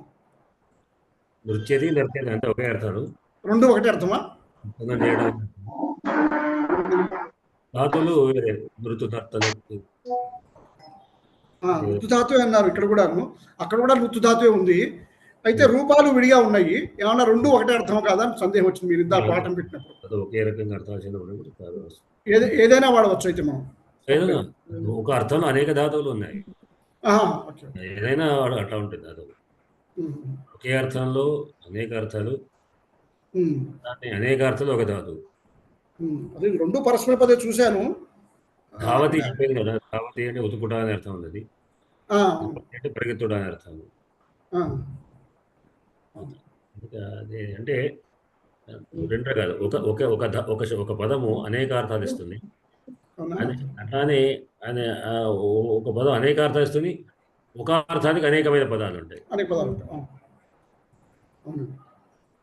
నృత్యది నృత్యది అంటే ఒకే అర్థాలు, రెండు ఒకటే అర్థమా? ధాతులు వేరే, మృతు ఋతుధాతువే అన్నారు ఇక్కడ కూడా, అక్కడ కూడా ఋతుధాతువే ఉంది. అయితే రూపాలు విడిగా ఉన్నాయి, ఏమన్నా రెండు ఒకటే అర్థం కాదా అని సందేహం వచ్చింది మీరు ఇందా పాఠం పెట్టినప్పుడు. ఒకే రకంగా అర్థం ఏదైనా వాడవచ్చు అయితే మనం. ఒక అర్థంలో అనేక ధాతువులు ఉన్నాయి, ఏదైనా అట్లా ఉంటుంది. ధాతువులు ఒకే అర్థంలో అనేక అర్థాలు, అనేక అర్థాలు ఒక ధాతువు. అదే రెండు పరస్పర పదవి చూశాను. ధావతి చెప్పింది కదా, ధావతి అంటే ఉతుకుట అని అర్థం ఉన్నది, ఆ, అంటే పరిగెత్తుట అని అర్థం. ఆ, అదే అంటే రెండు రకాలు. ఒక పదము అనేక అర్థాలు ఇస్తుంది. అవునా? అట్లానే ఒక పదం అనేక అర్థాలు ఇస్తుంది, ఒక అర్థానికి అనేకమైన పదాలు ఉంటాయి. అనే పదాలు ఉంటాయి. అవును.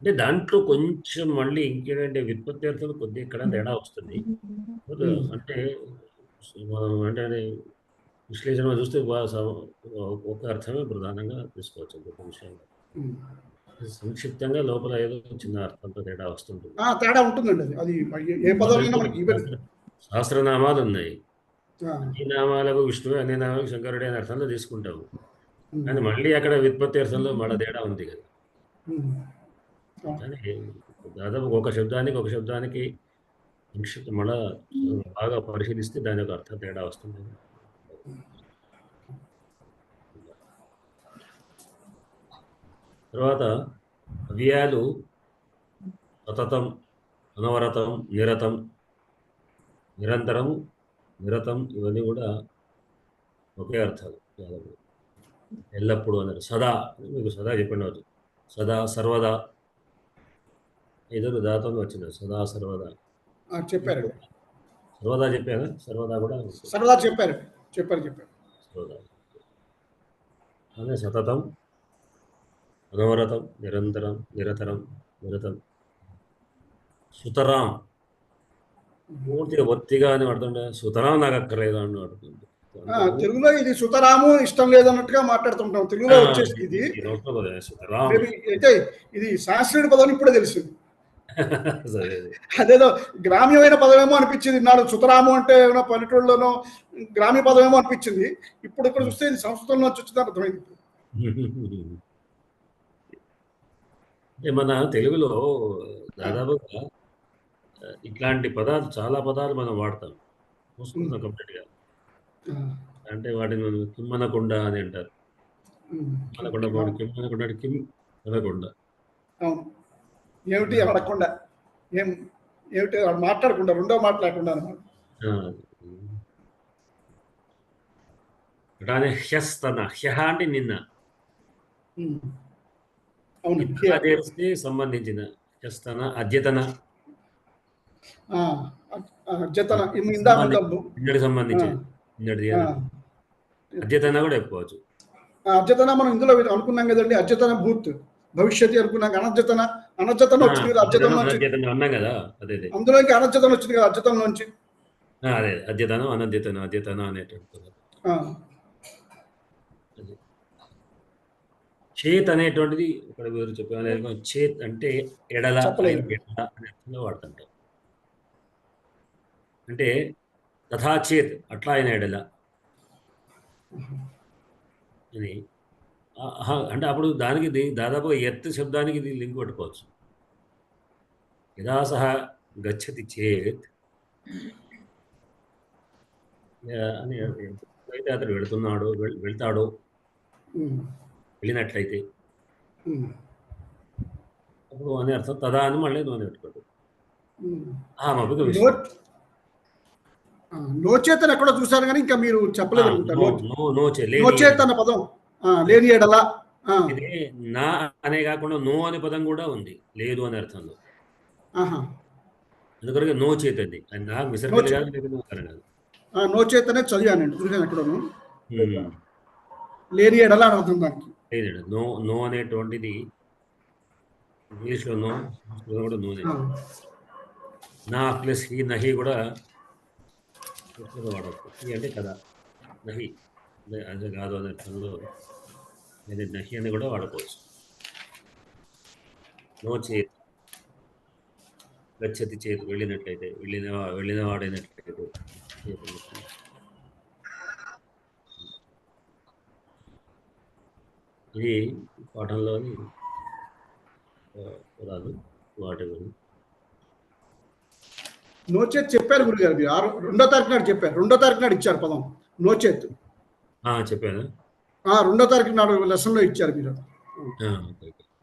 అంటే దాంట్లో కొంచెం మళ్ళీ ఇంకేంటంటే వ్యుత్పత్తి అర్థాలు కొద్దిగా ఇక్కడ తేడా వస్తుంది. అంటే మనం అంటే విశ్లేషణ చూస్తే ఒక అర్థమే ప్రధానంగా తీసుకోవచ్చు ఇంకొక విషయంగా. సంక్షిప్తంగా లోపల ఏదో చిన్న అర్థంతో తేడా వస్తుంటుంది. తేడా ఉంటుందండి. అది ఏ పదంలో మనకి సహస్రనామాలు ఉన్నాయి. ఈ నామాలకు విష్ణువు, అన్ని నామాలకు శంకరుడే అనే అర్థంలో తీసుకుంటాము. కానీ మళ్ళీ అక్కడ వ్యుత్పత్తి అర్థంలో మళ్ళీ తేడా ఉంది కదా. కానీ దాదాపు ఒక శబ్దానికి మళ్ళా బాగా పరిశీలిస్తే దాని యొక్క అర్థం తేడా వస్తుంది. తర్వాత అవ్యయాలు సతతం, అనవరతం, నిరతం, నిరంతరం, నిరతం ఇవన్నీ కూడా ఒకే అర్థాలు. ఎల్లప్పుడూ అన్నారు. సదా, మీకు సదా చెప్పండి, సదా సర్వదా ఇద్దరు దాతలు వచ్చినారు. సదా సర్వదా చెప్పారు. సర్వదా చెప్పారా? సర్వదా కూడా సర్వదా చెప్పారు. సర్వదా అదే సతతం, అనవరతం, నిరంతరం, నిరతరం, నిరతం. సుతరాం పూర్తిగా ఒత్తిగా అని పడుతుండే, సుతరాం నాకు అక్కర్లేదు అని పడుతుంది. తెలుగులో ఇది సుతరాము ఇష్టం లేదన్నట్టుగా మాట్లాడుతుంటాం. తెలుగులో వచ్చేసి ఇది సుతరాం అయితే ఇది సంస్కృత పదం ఇప్పుడే తెలిసింది. అదేదో గ్రామ్యమైన పదమేమో అనిపించింది నాడు. సుతరాము అంటే ఏమైనా పల్లెటూళ్ళలోనో గ్రామ్య పదమేమో అనిపించింది. ఇప్పుడు ఇక్కడ చూస్తే ఇది సంస్కృతంలో వచ్చింది అర్థమైంది. అంటే మన తెలుగులో దాదాపుగా ఇట్లాంటి పదాలు, చాలా పదాలు మనం వాడతాం, చూసుకుంటాం కంప్లీట్గా. అంటే వాటిని మనం కిమ్మనకొండ అని అంటారు. కిమ్మనకొండ కిమ్ అనకొండ. అవును. ఏమిటి అడగకుండా, ఏమిటి మాట్లాడకుండా, రెండో మాట్లాడకుండా అనమాట. హ్యస్తన, హ్య అంటే నిన్న, సంబంధించిన హ్యస్తన, అద్యతన, నిన్నటి సంబంధించి అద్యతన కూడా చెప్పుకోవచ్చు. అద్యతన మనం ఇందులో అనుకున్నాం కదండి. అద్యతన భూత్ భవిష్యత్తు అనుకున్నాం. అనర్జతన వచ్చింది కదా, అన్నాం కదా. అదే అందులో ఇంకా అనర్జతన వచ్చింది కదా, అద్యతన నుంచి. అదే అద్యతనం, అనద్యతనం, అద్యతన అనేటువంటి. చేత్ అనేటువంటిది ఇక్కడ మీరు చెప్పారు. చేత్ అంటే ఎడల అనే వాడుతుంటాం. అంటే తథాచేత్, అట్లా అయిన ఎడల అని. అంటే అప్పుడు దానికి దాదాపుగా ఎత్ శబ్దానికి ఇది లింక్ పట్టుకోవచ్చు. యదా సహ గచ్చతి చేత్ అని అయితే అతడు వెళ్తాడు, వెళ్ళినట్లయితే అప్పుడు అని అర్థం. తదా అని మళ్ళీ నూనె పెట్టుకోడు. నోచేతన ఎక్కడో చూసారు కానీ ఇంకా మీరు చెప్పలేదు. నోచేతన పదం లేని ఎడల ఇది నా అనే కాకుండా నో అనే పదం కూడా ఉంది, లేదు అనే అర్థంలో. అందుకని నో చేతండి అది నాకు విసర్గలు కాదు. నోచేతనే చదివానండి, చూసాను ఎక్కడను. లేని ఎడల అని అర్థం దానికి. నో అనేటువంటిది ఇంగ్లీష్లో నో, కూడా నోనే. నా ప్లస్ ఈ నహి కూడా వాడవచ్చు. ఈ అంటే కదా, నహి అదే కాదు అనే అర్థంలో నేను నహి అని కూడా వాడుకోవచ్చు. నో చేత్, గచ్చతి చేత్ వెళ్ళినట్లయితే, వెళ్ళిన వాడైనట్లయితే. ఇది పాఠంలోని పదాలు, వాటి గురించి. నోచేత్ చెప్పారు గురుగారు మీరు. 2వ తారీఖు నాడు చెప్పారు. 2వ తారీఖు నాడు ఇచ్చారు పదం నోచేత్. చెప్పాను. 2వ తారీఖు నాడు లెసన్ లో ఇచ్చారు మీరు.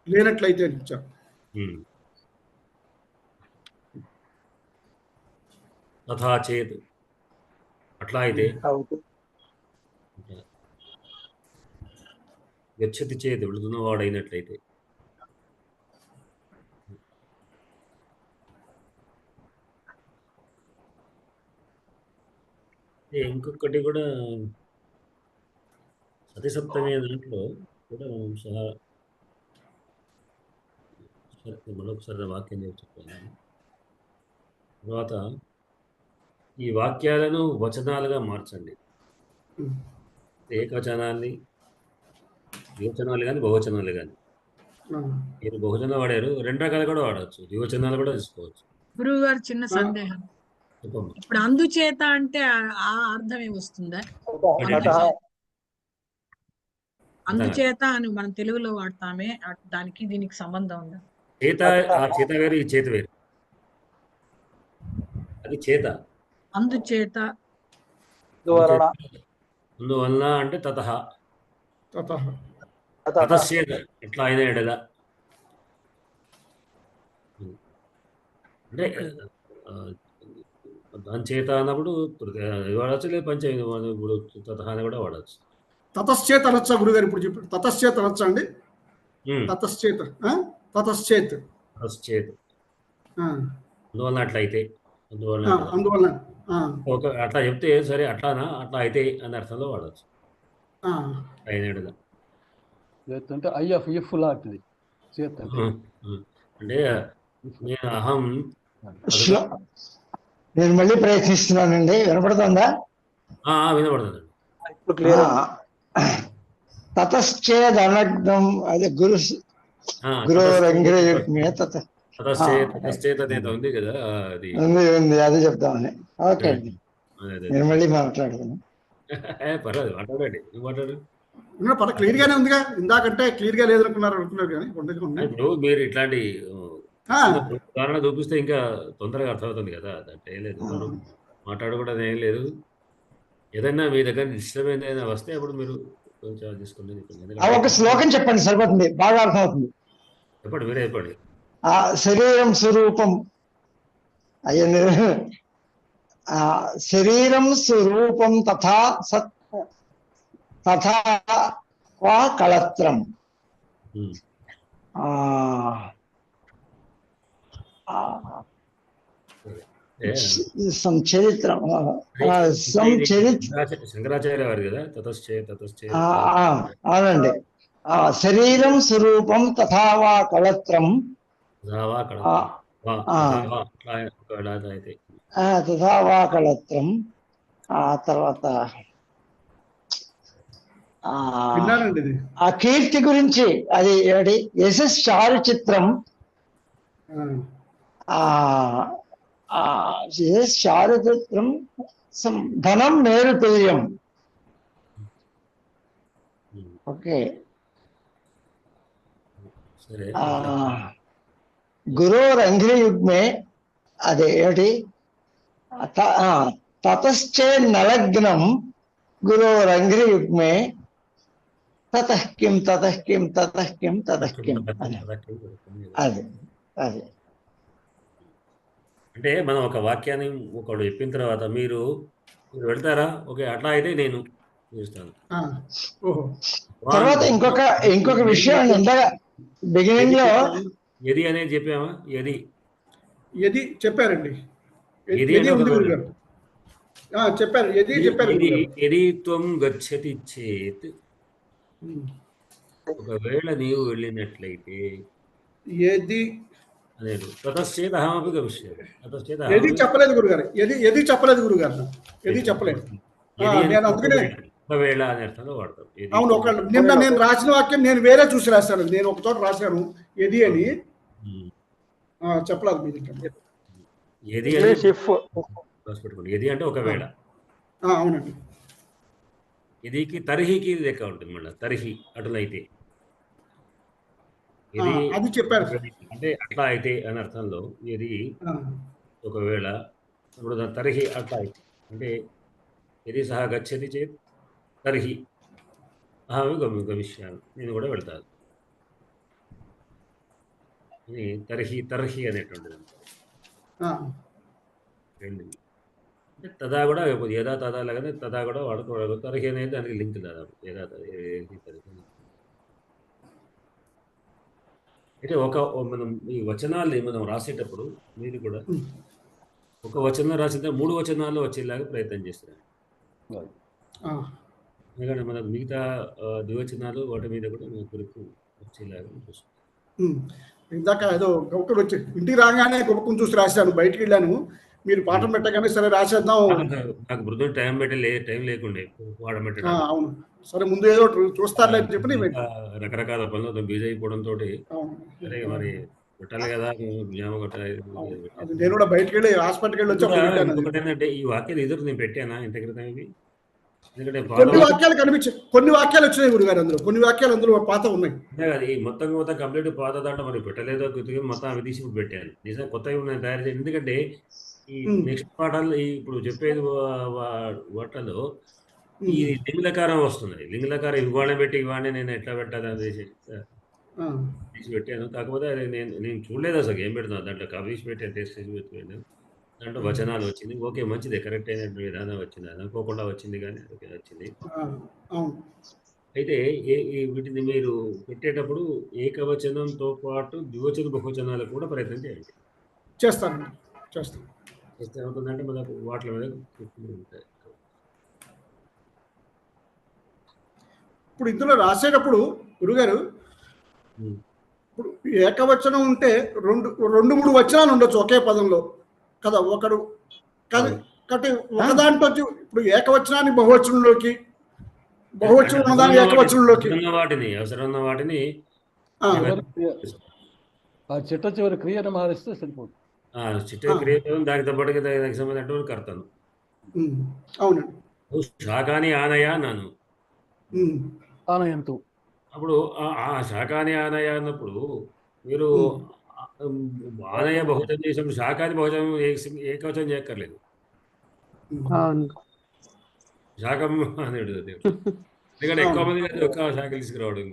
లేనట్లయితే ఇచ్చారు. తథా చేత్ అట్లా అయితే, అవుతూ గచ్చతి చేత్ వెళుతున్నవాడైనట్లయితే. ఇంకొకటి కూడా సతిసప్తమి దాంట్లో కూడా మనం మరొకసారి వాక్యం చెప్పాను. తర్వాత ఈ వాక్యాలను వచనాలుగా మార్చండి. ఏకవచనాన్ని ద్వివచనాలు కానీ బహువచనాలు కానీ. మీరు బహువచనం వాడారు, 2 రకాలు కూడా వాడవచ్చు, ద్వివచనాలు కూడా తీసుకోవచ్చు. గురువు గారు చిన్న సందేహం. చెప్పమ్మా. ఇప్పుడు అందుచేత అంటే ఆ అర్థం ఏమొస్తుందా? అందుచేత అని మనం తెలుగులో వాడతామే, దానికి దీనికి సంబంధం ఉందా? చేత, ఆ చేత వేరు, ఈ చేత వేరు. అది చేత. అందుచేత అందువలన అంటే తతః. తతః. తతశ్చేత ఎట్లా అయినా ఎడల అంటే దాని చేత అన్నప్పుడు వాడచ్చు, లేదు పంచమి ఇప్పుడు తతః అని కూడా వాడచ్చు. తతశ్చేత్ అనొచ్చా గురుగారు? ఇప్పుడు చెప్పారు తతశ్చేత్ అనొచ్చా అండి? తతశ్చేత్ తతశ్చేత్ తతశ్చేత్ అందువలన అట్లయితే, అందువలన అందువలన ఒక అట్లా చెప్తే సరే అట్లానా, అట్లా అయితే అనే అర్థంలో వాడచ్చు. అయిన ఎడల అంటే ఐఎఫ్ ఇఫ్ లాంటిది చేత్ అంటే నేను అహం. నేను మళ్ళీ ప్రయత్నిస్తున్నానండి, వినపడుతుందా? వినపడుతుంది. తతశ్చేదనగ్నం, అదే గురురంగిరయుగ్మే తతశ్చేత ఉంది కదా, అది ఉంది, అదే చెప్తామని. ఓకే అండి, నేను మళ్ళీ మాట్లాడుతున్నాను. పర్వాలేదు, మాట్లాడండి. నువ్వు మాట్లాడు. క్లియర్ గానే ఉందిగా, ఇందాకంటే క్లియర్ గా లేదనుకున్నారు కానీ ఇప్పుడు మీరు ఇట్లాంటి ఉదాహరణ చూపిస్తే ఇంకా తొందరగా అర్థమవుతుంది కదా. అంటే ఏం లేదు, మనం మాట్లాడుకోవడం ఏం లేదు. ఏదైనా మీ దగ్గర డిస్టర్బెన్స్ అయినా వస్తే అప్పుడు మీరు కొంచెం తీసుకోండి. ఒక శ్లోకం చెప్పండి, సరిపోతుంది, బాగా అర్థమవుతుంది. చెప్పండి, మీరే చెప్పండి. శరీరం స్వరూపం శరీరం స్వరూపం తథా సత్ తథా వా కళత్రం. చరిత్రం శంకరాచార్య వారు కదా, అవునండి. శరీరం స్వరూపం తథా వా కళత్రం తథా వా కళత్రం. ఆ తర్వాత ఆ కీర్తి గురించి, అది ఏమిటి, యశస్ చారు చిత్రం, చారు చిత్రం ధనం మేరు తుల్యం. ఓకే. గురోరంఘ్రియుగ్మే, అదే ఏమిటి, తతశ్చే నలగ్నం గురోరంఘ్రియుగ్మే తతః కిం తతః కిం తతః కిం తతః కిం. అది అది అంటే మనం ఒక వాక్యాన్ని ఒకడు చెప్పిన తర్వాత మీరు వెళ్తారా, ఓకే అట్లా అయితే నేను చూస్తాను. తర్వాత ఇంకొక విషయం ఇందాక బిగినింగ్ లో ఎది అనేది చెప్పామా, ఎది చెప్పారండి, చెప్పారు, ఎది త్వం గచ్చతి చేత్, ఒకవేళ నీవు వెళ్ళినట్లయితే, ఏది అనేది తతశ్చేత్ అహమపి గమిష్యామి. ఏది చెప్పలేదు గురుగారు, ఏది చెప్పలేదు గురుగారు, ఏది చెప్పలేదు. నేను అందుకనే ఒకవేళ అనే అర్థంలో వాడతాం. అవును, నిన్న నేను రాసిన వాక్యం నేను వేరే చూసి రాశాను, నేను ఒక చోట రాశాను ఏది అని, చెప్పలేదు మీరు. ఏది అంటే ఒకవేళ. అవునండి. ఇదికి తరిహికి లెక్క ఉంటుంది మళ్ళీ, తరిహి అటులైతే, అది చెప్పారు. అంటే అట్లా అయితే అని అర్థంలో ఇది ఒకవేళ. ఇప్పుడు తరిహి అట్లా అయితే అంటే ఇది సహా గచ్చతి చేత్ తరిహి అహమి గమిష్యామి, నేను కూడా వెళ్తాను. ఇది తర్హి అనేటువంటిది రెండు. తదా కూడా యథా తదా లాగానే తదా కూడా వాడుకోవడం. తరహి అనేది దానికి లింక్ దాదాపు యథా తరహి. అయితే మనం ఈ వచనాల్ని మనం రాసేటప్పుడు మీరు కూడా ఒక వచనం రాసిందే 3 వచనాల్లో వచ్చేలాగా ప్రయత్నం చేస్తారు. ఎందుకంటే మనకు మిగతా ద్వివచనాలు వాటి మీద కూడా మన గురుకు వచ్చేలాగా చూస్తాం. ఇందాక ఏదో గౌకడు వచ్చి ఇంటికి రాగానే గొప్పకుని చూసి రాశాను, బయటికి వెళ్ళాను, మీరు పాఠం పెట్టగానే సరే రాసేద్దాం. నాకు మృదు టైం లేకుండే వాడబెట్టడం. అవును, సరే ముందు ఏదో చూస్తారులే అని చెప్పి రకరకాల పనులు బిజీ అయిపోవడంతో సరే మరి పెట్టాలి కదా. నేను కూడా బయటకు వెళ్ళి హాస్పిటల్కి వెళ్ళి ఇంకొకటి ఏంటంటే ఈ వాక్యాలు ఎదురు నేను పెట్టానా ఇంత క్రితం ఇవి. ఎందుకంటే కొన్ని వాక్యాలు కనిపించాయి, కొన్ని వాక్యాలు వచ్చినాయి గురుగారు, అందులో కొన్ని వాక్యాలు అందులో పాత ఉన్నాయి. ఈ మొత్తం కంప్లీట్ పాత దాంట్లో మరి పెట్టలేదో మొత్తం అవి తీసి పెట్టాను. నిజంగా కొత్తవి ఉన్నాయి తయారు చేయాలి. ఎందుకంటే ఈ నెక్స్ట్ పాఠాలు ఇప్పుడు చెప్పేది వాటలో ఈ లింగలకారం వస్తుంది. లింగలకారం ఇవాళ పెట్టి ఇవాళ నేను ఎట్లా పెట్టాలి అని తీసి పెట్టాను. కాకపోతే అది నేను చూడలేదు అసలు ఏం పెడుతున్నాను దాంట్లో. కవీసి పెట్టాను, టెస్ట్ చేసి పెట్టాను. దాంట్లో వచనాలు వచ్చింది. ఓకే, మంచిది, కరెక్ట్ అయిన విధానం వచ్చింది, అనుకోకుండా వచ్చింది, కానీ వచ్చింది. అయితే వీటిని మీరు పెట్టేటప్పుడు ఏకవచనంతో పాటు ద్వివచన బహువచనాలు కూడా ప్రయత్నం చేయండి. చేస్తే ఏమవుతుందంటే మనకు వాటి మీద ఉంటాయి. ఇప్పుడు ఇందులో రాసేటప్పుడు గురుగారు ఇప్పుడు ఏకవచనం ఉంటే రెండు మూడు వచనాలు ఉండొచ్చు ఒకే పదంలో కదా. ఒకడు కాబట్టి ఒకదాంట్లో ఇప్పుడు ఏకవచనాన్ని బహువచనంలోకి, బహువచనం ఉన్నదాన్ని ఏకవచనంలోకి అవసరం ఉన్న వాటిని చిట్ట చివరి క్రియను మారిస్తే సరిపోతుంది. చిట్ట క్రియ దానికి తప్పటికి దానికి సంబంధించినటువంటి కర్తను. అవునండి. శాకాని ఆనయ అన్నాను. ఆనయంతు అప్పుడు ఆ శాకాని ఆనయ అన్నప్పుడు మీరు ఆనయ బహువచనం చేసినప్పుడు శాకాని బహువచనం ఏకవచనం చేయక్కర్లేదు. శాకం అనేది ఎందుకంటే ఎక్కువ మంది ఒక్క శాఖ తీసుకురావడం.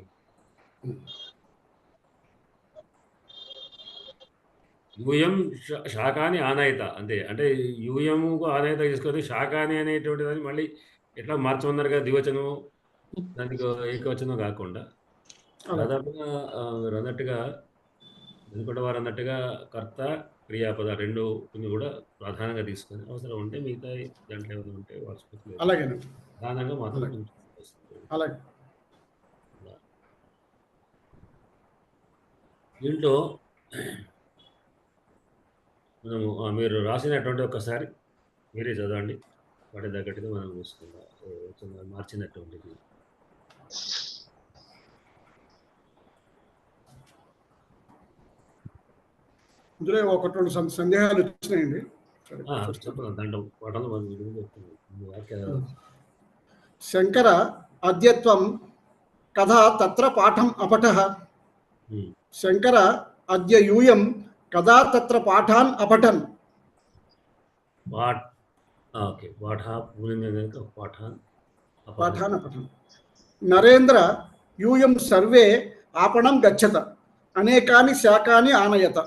యూయం శాకాని ఆనయత అంతే. అంటే యూయము ఆనయత తీసుకొని శాకాని అనేటువంటి దాన్ని మళ్ళీ ఎట్లా మార్చమన్నారు కదా, ద్వివచనము దానికి ఏకవచనం కాకుండా దాదాపుగా అన్నట్టుగా ఎందుకంటే వారు అన్నట్టుగా కర్త క్రియాపద రెండు కూడా ప్రధానంగా తీసుకొని అవసరం ఉంటే మిగతా దాంట్లో ఏమైనా ఉంటే ప్రధానంగా మాత్రం. దీంట్లో మనము మీరు రాసినటువంటి ఒకసారి మీరే చదవండి, వాటి తగ్గట్టుగా మనం చూసుకుందాం మార్చినటువంటిది. ఇందులో ఒకటి రెండు సందేహాలు వచ్చినాయండి. శంకర అద్యత్వం కథ తత్ర పాఠం అపఠః. శంకర అద్య యూయం కదా తత్ర పాఠాన్ అపఠన్. పాఠాన్ అపఠన్. నరేంద్ర యూయం సర్వే आपणं गच्छत అనేకాని శాకాని ఆనయత.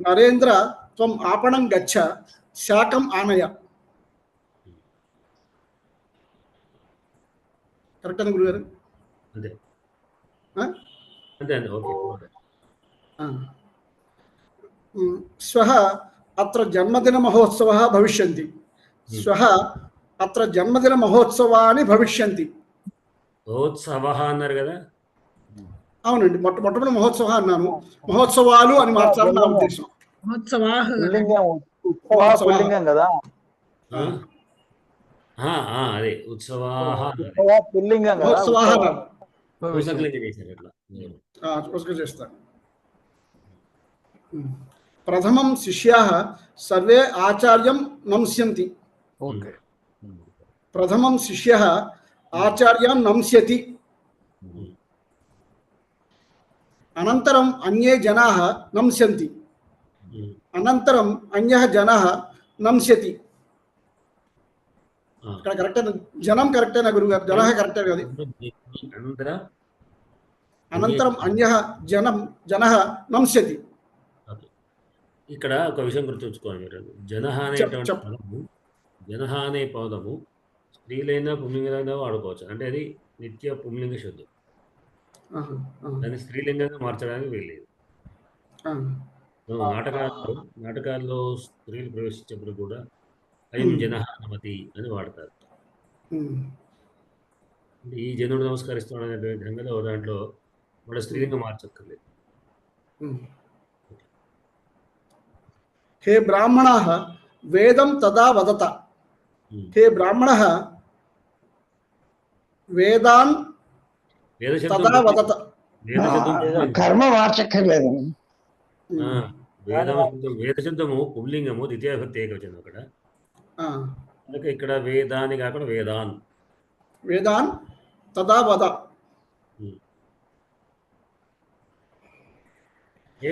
నరేంద్ర త్వం आपणं గచ్చ శాకం ఆనయ. కరెక్ట్ అని గురుగారు? శ్వః అత్ర జన్మదిన మహోత్సవः భవిష్యంతి. శ్వః అత్ర జన్మదిన మహోత్సవాని భవిష్యంతి. మహోత్సవः అన్నారు కదా? అవునండి, మొట్టమొదటి మహోత్సవ అన్నాను, మహోత్సవాలు అని మార్చాలని నా ఉద్దేశం. పుల్లింగం కదా, అదే ఉత్సవాహ పుల్లింగం చేస్తాను. ప్రథమం శిష్యాః సర్వే ఆచార్యం నమ్స్యంతి. ప్రథమం శిష్యః ఆచార్యం నమ్స్యతి. అనంతరం అన్యే జనాః నమ్స్యంతి. అనంతరం అన్యః జనాః నమ్స్యతి. ఇక్కడ కరెక్టే, జనం కరెక్టేనా గురుగారు? జనః కరెక్టే కదా? అనంతరం అన్యః జనః నమ్స్యతి. ఇక్కడ ఒక విషయం గుర్తుంచుకోవాలి మీరు. జనః అనేటువంటి జనహ అనే పదము స్త్రీలైనా పుంలింగైనా వాడుకోవచ్చు. అంటే అది నిత్య పుంలింగ శుద్ధం. ఆహా, ఆ, దాన్ని స్త్రీలింగంగా మార్చడానికి వీల్లేదు. ఆ, నాటకాల్లో స్త్రీలు ప్రవేశించినప్పుడు కూడా అయం జనహ నమతి అని వాడతారు. ఉమ్, అంటే ఈ జనుడు నమస్కరిస్తున్నాడు అనేటువంటి విధంగా దాంట్లో మన స్త్రీలింగం మార్చక్కర్లేదు. ఉమ్. హే బ్రాహ్మణः వేదం తదా వదత. హే బ్రాహ్మణः వేదాన్ తదా వదత. కర్మ మార్చక్కర్లేదు. వేద శబ్దము పుంలింగము, ద్వితీయ విభక్తి ఏకవచనం అక్కడ. అందుకే ఇక్కడ వేదాన్ని కాకుండా వేదాన్. వేదాన్ తదా వద. హే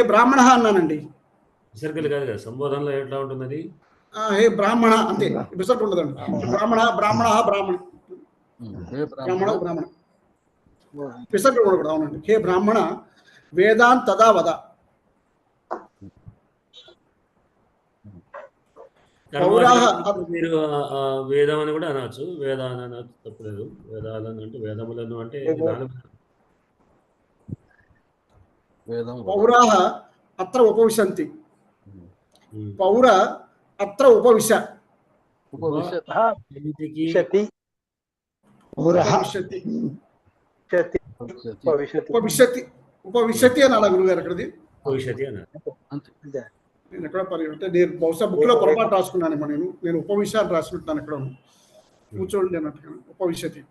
బ్రాహ్మణ అన్నానండి. విసర్గలు కాదు కదా, సంబోధనలో ఎట్లా ఉంటుంది అది? హే బ్రాహ్మణ అంతే, విసర్గ ఉండదండి. బ్రాహ్మణ బ్రాహ్మణ బ్రాహ్మణ బ్రాహ్మణ బ్రాహ్మణ విసర్గ ఉండకూడదు. అవునండి. హే బ్రాహ్మణ వేదాన్ తదా వద. మీరు వేదం అని కూడా అనవచ్చు, వేదాన్ని అనవచ్చు, తప్పలేదు. వేదాలను అంటే వేదములను అంటే పౌరాః అత్ర ఉపవిశంతి. పౌర అత్ర ఉపవిశ. ఉపవిశతి ఉపవిశతి అని అలా గురుగారు అక్కడది. నేను ఎక్కడ అంటే నేను బహుశా బుక్ లో పొరపాటు రాసుకున్నాను. నేను ఉపవిశాన్ని రాసుకుంటాను. ఎక్కడ కూర్చోండి అన్నట్టుగా ఉపవిశతి.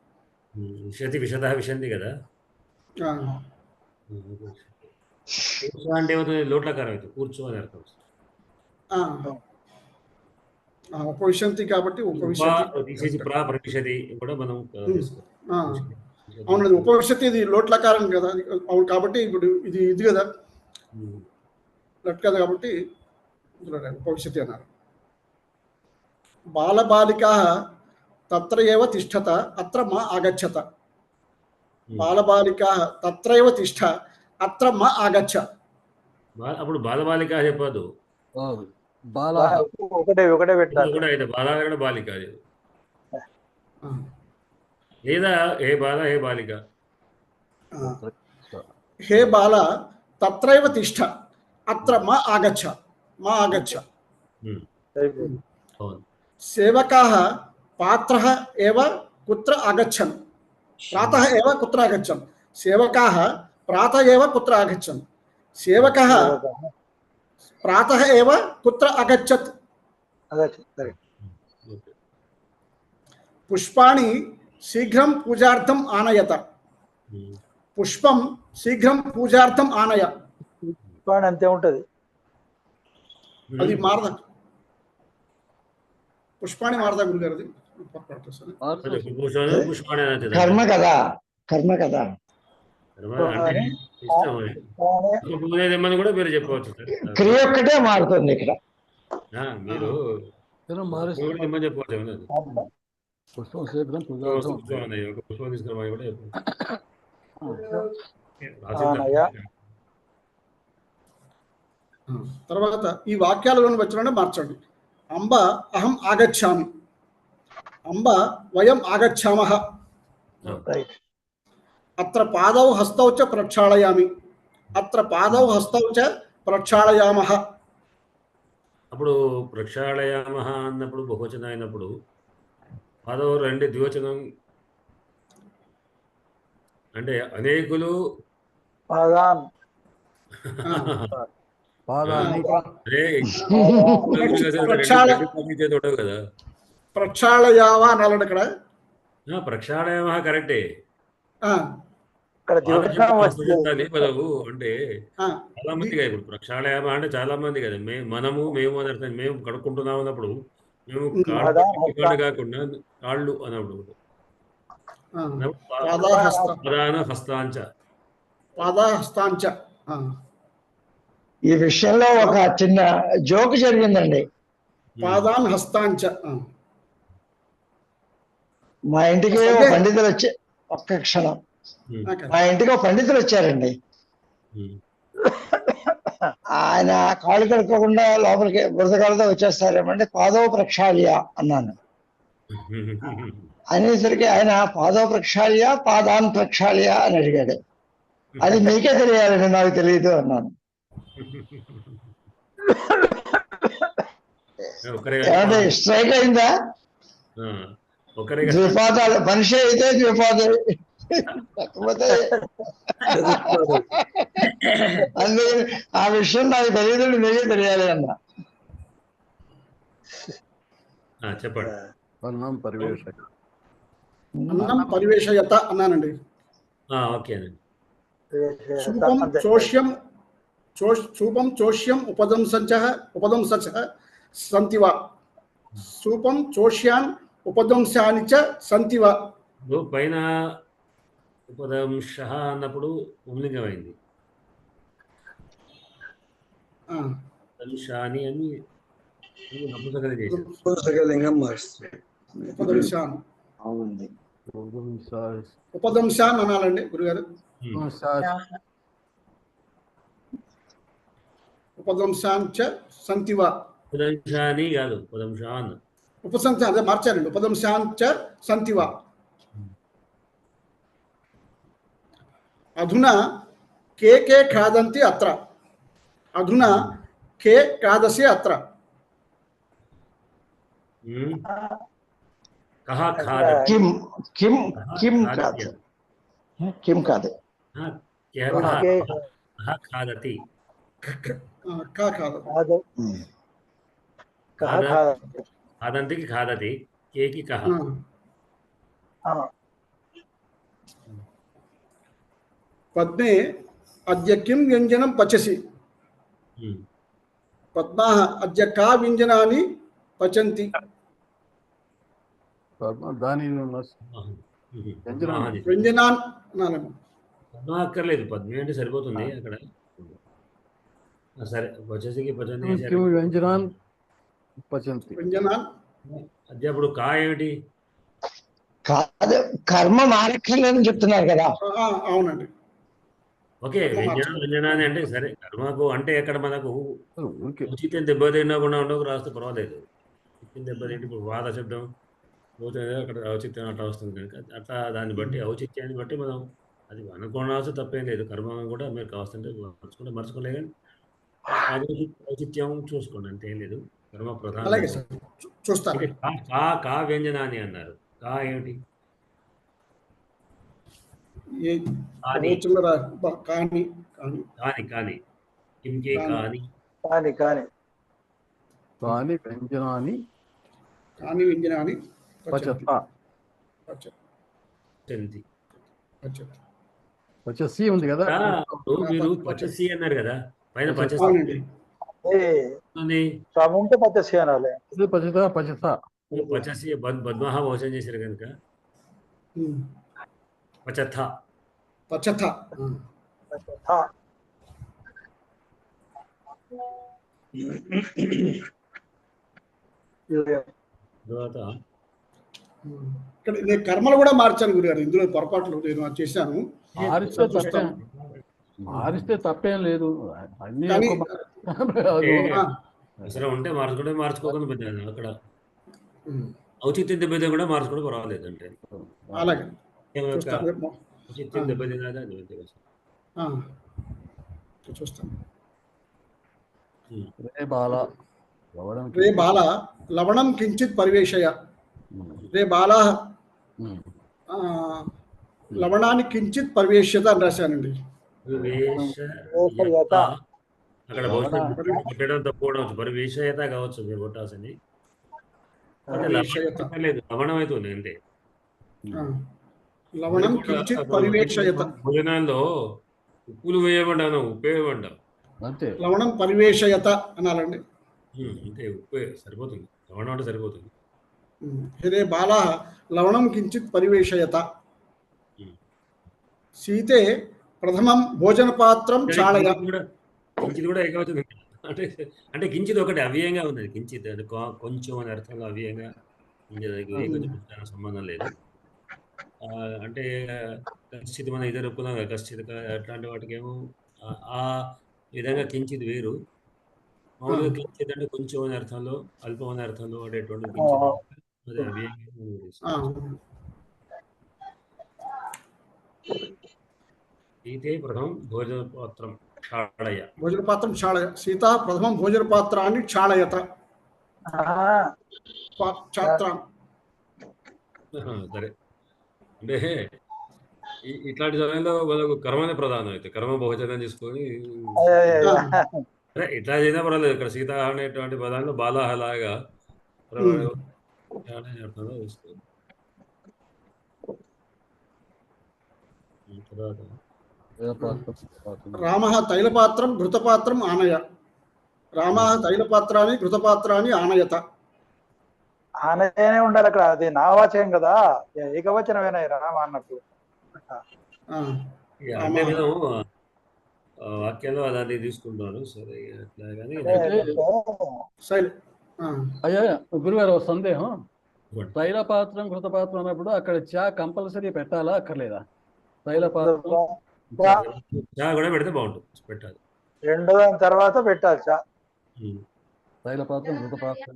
విశతి విశద విశంతి కదా. అంటే ఏమవుతుంది? లోట్లకారం అవుతుంది, కూర్చో అని అర్థం. ఉపవిశంతి కాబట్టి ఉపవిశతి కూడా మనం అవునండి. ఉపవిశతి ఇది లోట్లకారం కదా. అవును కాబట్టి ఇప్పుడు ఇది కదా లట్ కదా, కాబట్టి ఉపవిశతి అన్నారు. బాలబాలికా తత్ర ఏవ తిష్టత అత్ర మా ఆగచ్చత. బాలబాలికా తత్రైవ తిష్ట అత్ర మా ఆగచ్చ. అప్పుడు బాలబాలిక చెప్పదు, ఒకటే పెట్టాలి. బాల బాలిక లేదా ఏ బాల ఏ బాలిక. హే బాల తత్రైవ తిష్ట అత్ర మా ఆగచ్చ. మా ఆగచ్చ. సేవకాః పాత్రః ఏవ కుత్ర ఆగచ్చన్. ప్రాతః ఏవ కుత్ర ఆగచ్చన్. సేవకాః ప్రాతः ఏవ కుత్ర ఆగచ్చన్. సేవకः ప్రాతः ఏవ కుత్ర అగచ్చత్. పుష్పాణి శీఘ్రం పూజార్థం ఆనయత. పుష్పం శీఘ్రం పూజార్థం ఆనయ. పుష్పాణి అంతే ఉంటది, అది మారద. పుష్పాణి మారదా గురుగారు? కర్మ కదా, కర్మ కదా. కూడా మీరు చెప్పవచ్చు. క్రియ ఒక్కటే మారుతుంది ఇక్కడ. మీరు చెప్పవచ్చు. పుష్పం శీఘ్రం పుష్పం తీసుకురామని కూడా చెప్పవచ్చు. తర్వాత ఈ వాక్యాలను వచ్చిన మార్చండి. అంబ అహం ఆగచ్చామి. అంబ వయం ఆగచ్చామః. అత్ర పాదౌ హస్తౌ చ ప్రక్షాళయామి. అత్ర పాదౌ హస్తౌ చ ప్రక్షాళయామః. అప్పుడు ప్రక్షాళయామః అన్నప్పుడు బహువచనం అయినప్పుడు పాదౌ రెండు ద్వివచనం అంటే అనేకులు కదా. ప్రక్షాళయావా అనాలండి ఇక్కడ. ప్రక్షాళయామః కరెక్టే. పదవు అంటే చాలా మందిగా ఇప్పుడు ప్రక్షాళయామ అంటే చాలా మంది కదా. మేము అని అర్థం. మేము కడుక్కుంటున్నాం అన్నప్పుడు మేము కాళ్ళు కాకుండా కాళ్ళు అన్నప్పుడు ప్రధాన హస్తాంచ. పాదహస్తాంచ. ఈ విషయంలో ఒక చిన్న జోక్ జరిగిందండి. పాదాన్ హస్తాంచ. మా ఇంటికి పండితులు వచ్చి ఒక్క క్షణం. మా ఇంటికి పండితులు వచ్చారండి. ఆయన కాళ్ళు కడుక్కోకుండా లోపలికి బురదకాలతో వచ్చేస్తారేమంటే పాదో ప్రక్షాళ్య అన్నాను. అనేసరికి ఆయన పాదో ప్రక్షాళ్య పాదాన్ ప్రక్షాళ్య అని అడిగాడు. అది నీకే తెలియాలని నాకు తెలియదు అన్నాను. ఏమంటే స్ట్రైక్ అయిందా? ద్విపాదాలు మనిషి అయితే ద్విపాదాలు, లేకపోతే అందుకని ఆ విషయం నాకు తెలియదు, నీకే తెలియాలి అన్నా. చెప్పండి. అన్నం పరివేషయత అన్నానండి. ఓకే అండి. సూపం చోష్యం ఉపదంస సంతివా. సూపం చోష్యాన్ ఉపదంశాని చ సంతివా. పైన ఉపదంశ అన్నప్పుడు పుంలింగం అయింది. ఉపదంశాని అని నపుంసకలింగం మారుస్తుంది. ఉపదంశాన్ అనాలండి గురుగారు. ఉపదంశాన్ చ సంతివా. ఉపదంశాని కాదు, ఉపదంశాన్. ఉపసంఖ్య అదే మార్చారండి. ఉపదంశాన్ చ సంతివా. అధునా కే కే ఖాదంతి అత్ర. అధునా కే ఖాదసి అత్ర. కిం కిం కిం కాదు, కిం కాదు. ఖాదతి ఖాదంతికి ఖాదతి, కేకి కహ. పద్మే అద్య కిం వ్యంజనం పచసి. పద్మాః అద్య కా వ్యంజనాని పచంతి. వ్యంజనాన్ అనాలండి. పద్మ అక్కర్లేదు, పద్మే అంటే సరిపోతుంది అక్కడ. సరే, పచసికి పచంతి. వ్యంజనాన్ పచంతి. వ్యంజనాన్ అదే అప్పుడు కా ఏమిటి? కాదు, కర్మ మారక్కర్లేదని చెప్తున్నారు కదా. అవునండి. ఓకే, వ్యంజనాన్ని అంటే సరే, కర్మకు అంటే ఎక్కడ మనకు ఉచితం దెబ్బతినకుండా ఉండకు రాస్తే పర్వాలేదు. ఉచితం దెబ్బతింటే ఇప్పుడు వాద శబ్దం పోతుంది, అక్కడ ఔచిత్యం అట్లా వస్తుంది కనుక అట్లా దాన్ని బట్టి ఔచిత్యాన్ని బట్టి మనం అది అనుకోవాల్సి తప్పేం లేదు. కర్మ కూడా మీరు కావాల్సింటే మర్చుకోలే, కానీ ఔచిత్యం చూసుకోండి, అంతేం లేదు. కర్మ ప్రధాన. చూస్తాను. కా వ్యంజనాన్ని అన్నారు. కా ఏమిటి? కాని కాని కింకే కాని కాని వ్యంజనాని కాని వ్యంజనాని పచసి ఉంది కదా. మీరు పచసి అన్నారు కదా, పైన పచసి పచసి అనాలి. పచసి పద్మహ భోజనం చేశారు కనుక పచథ. తర్వాత ఇక్కడ నేను కర్మలు కూడా మార్చాను గురుగారు. ఇందులో పొరపాట్లు నేను చేశాను. మారిస్తే తప్పేం లేదు. అన్ని అవసరం ఉంటే మార్చుకుంటే మార్చుకోకుండా పెద్ద అక్కడ ఔచిత్యం దెబ్బతిన కూడా మార్చుకుంటే పర్వాలేదు. అంటే అలాగే ఔచిత్యం దెబ్బతిన చూస్తాను. రే బాల లవణం కించిత్ పరివేషయ. రే బాల లవణాన్ని కించిత్ పరివేష్యత అని రాశానండి. అక్కడ పెట్టడం తప్పుకోవడం పరివేషయత కావచ్చు, మీరు కొట్టాల్సింది. లేదు, లవణం అవుతుంది అంతే. లవణం కించిత్ పరివేషయత. భోజనాల్లో ఉప్పులు వేయమంటాను, ఉప్పు వేయమంటాం. అంతే, లవణం పరివేషయత అనాలండి. అంతే, ఉప్పే సరిపోతుంది, లవణం అంటే సరిపోతుంది. హే బాల లవణం కించిత్ పరివేషయత. సీతే ప్రథమం భోజన పాత్రం చాళయ. కించిత్ కూడా ఏకవచనం అంటే అంటే కించిత్ ఒకటి అవ్యయంగా ఉన్నది. కించిత్ అంటే కొంచెం అనే అర్థంలో అవ్యయంగా ఏకవచనం సంబంధం లేదు. అంటే కశ్చిత్ మనం ఇద్దరు ఒప్పుకున్నాం కదా, కశ్చిత్ అట్లాంటి వాటికి ఏమో ఆ ఈ విధంగా కించిత్ వేరు. మామూలుగా కించిత్ అంటే కొంచెం అనే అర్థంలో, అల్పం అనే అర్థంలో వాడేటువంటి కించిత్ అదే అవ్యయంగా మనం తీసుకుంటాం. సీతే ప్రథమం భోజనపాత్రం క్షాళయ. భోజనపాత్రం క్షాళయ. సీత ప్రథమం భోజనపాత్రాన్ని క్షాళయత. సరే, అంటే ఇట్లాంటి సమయంలో వాళ్ళకు కర్మనే ప్రధానం అయితే కర్మ భోజనం తీసుకొని ఇట్లా చేసినా పర్వాలేదు. ఇక్కడ సీత అనేటువంటి పదాన్ని బాలాహలాగా చూసుకోవాలి. రామ తైలపాత్రం ఘృతపాత్రం ఆనయ. రామ తైలపాత్రాన్ని ఘృతపాత్రాన్ని ఆనయత. ఆనయనే ఉండాలి అక్కడ, అది నావాచయం కదా, ఏకవచనమేనా రామ అన్నప్పుడు. అంటే నేను వాక్యంలో దాన్ని తీసుకుంటాను. సరే అట్లా కానీ అయ్యా గురుగారు సందేహం, తైలపాత్రం ఘృతపాత్రం అన్నప్పుడు అక్కడ చా కంపల్సరీ పెట్టాలా అక్కర్లేదా? తైలపాత్రం చా కూడా పెడితే బాగుంటుంది, పెట్టాలి. రెండో తర్వాత పెట్టాలి చా. తైలపాత్రం ఘృతపాత్రం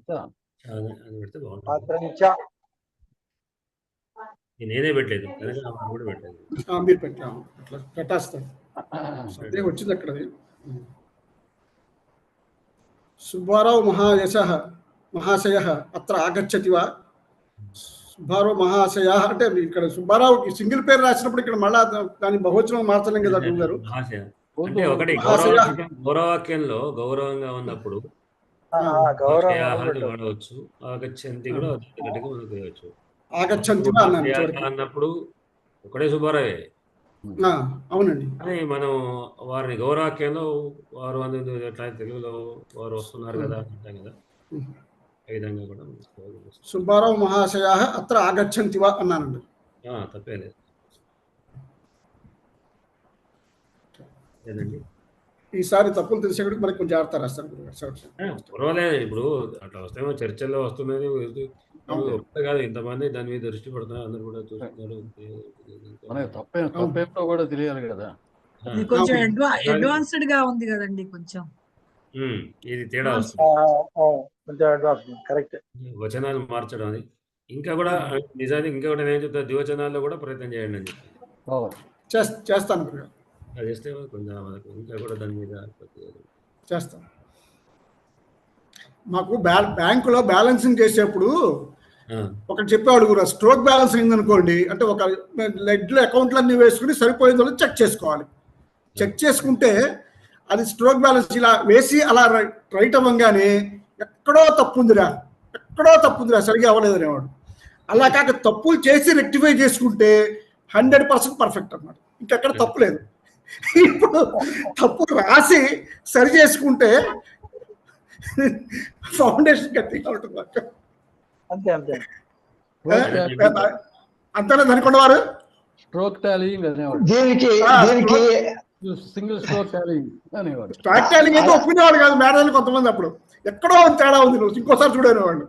పెడితే బాగుంటుంది. పాత్రం చా నేనే పెట్టలేదు కూడా పెట్టలేదు. మీరు పెట్టాము అట్లా పెట్టేస్తాను. సందేహం వచ్చింది అక్కడ. సుబ్బారావు మహాశయ అత్ర ఆగచ్చతి వా? సుబ్బారావు మహాశయ అంటే ఇక్కడ సుబ్బారావుకి సింగిల్ పేరు రాసినప్పుడు ఇక్కడ మళ్ళా దాని బహువచనం మార్చలేం కదా గురుగారు. అంటే ఒకటి గౌరవాక్యంలో గౌరవంగా ఉన్నప్పుడు వాడవచ్చు. ఆగచ్చంతి కూడా గట్టిగా మనకు వేయవచ్చు. ఆగచ్చంతి అన్నప్పుడు ఒకటే సుబ్బారావే. అవునండి. కానీ మనం వారిని గౌరవాక్యంలో వారు అనేది ఎట్లా తెలుగులో వారు వస్తున్నారు కదా అంటాం కదా, ఈ విధంగా కూడా సుబ్బారావు మహాశయ అత్ర ఆగచ్చంతి వా అన్నానండి. తప్పేలేదు. లేదండి, ఈసారి తప్పులు తెలిసేవాడికి మనకి కొంచెం జాగ్రత్త రాస్తారు గురుగారు. పర్వాలేదు. ఇప్పుడు అట్లా వస్తేమో చర్చల్లో వస్తున్నది కాదు, ఇంతమంది దాని మీద దృష్టి పడుతున్నారు, అందరు కూడా చూస్తున్నారు. తప్పేంటో కూడా తెలియాలి కదా. కొంచెం అడ్వాన్స్డ్ గా ఉంది కదండి, కొంచెం ఇది తేడా వస్తుంది. వచనాలు మార్చడం అది ఇంకా కూడా నిజానికి ఇంకా కూడా నేను చెప్తా, ద్వివచనాల్లో కూడా ప్రయత్నం చేయండి అని చెప్పి చేస్తాను. అది చేస్తే కొంచెం మనకు ఇంకా కూడా దాని మీద చేస్తాం. మాకు బ్యాంకులో బ్యాలెన్సింగ్ చేసేప్పుడు ఒకటి చెప్పేవాడు కూడా, స్ట్రోక్ బ్యాలెన్స్ అయిందనుకోండి అంటే ఒక లెడ్లో అకౌంట్లన్నీ వేసుకుని సరిపోయిందో చెక్ చేసుకోవాలి. చెక్ చేసుకుంటే అది స్ట్రోక్ బ్యాలెన్స్ ఇలా వేసి అలా రైట్ అవ్వగానే ఎక్కడో తప్పుందిరా సరిగా అవ్వలేదు అనేవాడు. అలా కాక తప్పులు చేసి రెక్టిఫై చేసుకుంటే 100% పర్ఫెక్ట్ అన్నమాట, ఇంకెక్కడ తప్పు లేదు. ఇప్పుడు తప్పులు రాసి సరి చేసుకుంటే ఫౌండేషన్ గట్టిగా ఉంటుంది. అంతే అంతే అంతేనా అనుకున్న వారు? స్ట్రోక్ టాలింగ్ అనేవాడు, సింగిల్ స్ట్రోక్ టాలింగ్ అనేవాడు. స్ట్రోక్ టాలింగ్ అయితే ఒప్పుకునేవాడు కాదు మేడాలు కొంతమంది. అప్పుడు ఎక్కడో తేడా ఉంది, నువ్వు ఇంకోసారి చూడనేవాడు.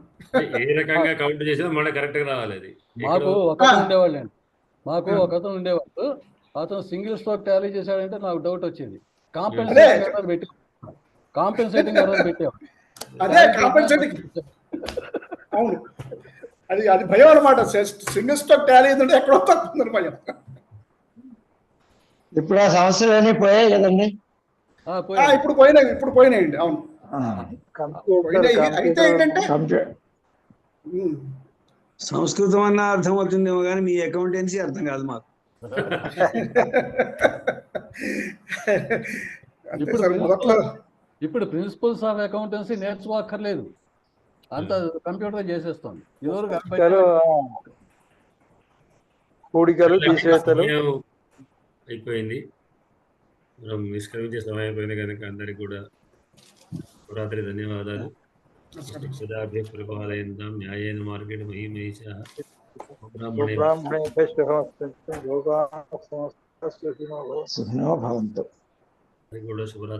ఏ రకంగా కౌంట్ చేసినా మళ్ళీ కరెక్ట్ గా రావాలి. అది మాకు ఒకతను ఉండేవాళ్ళు, అతను సింగిల్ స్ట్రోక్ టాలీ చేశాడంటే నాకు డౌట్ వచ్చేది. కాంపెన్సేటింగ్ ఎర్రర్ పెట్టేవాడు. అదే కాంపెన్సేటింగ్. అవును, అది భయం అనమాట. సింగిల్ స్ట్రోక్ టాలీ ఏంటంటే ఎక్కడో తక్కువ భయం. ఇప్పుడు ఆ సమస్యలన్నీ పోయాయి కదండి. ఇప్పుడు పోయినాయండి. అవును, అయితే ఏంటంటే సంస్కృతం అన్న అర్థం అవుతుందేమో కానీ మీ అకౌంటెన్సీ అర్థం కాదు మాకు. ఇప్పుడు ప్రిన్సిపల్స్ ఆఫ్ అకౌంటెన్సీ నేర్చుకోక్కర్లేదు, అంత కంప్యూటర్ చేసేస్తుంది. అయిపోయింది, మనం నిష్క్రమించే సమయం అయిపోయింది కనుక అందరికి కూడా శివరాత్రి ధన్యవాదాలు. పరిపాలయందాం న్యాయేన మార్గేణ మహిమేష సుఖినో భవంతు. కూడా శుభరాత్రి.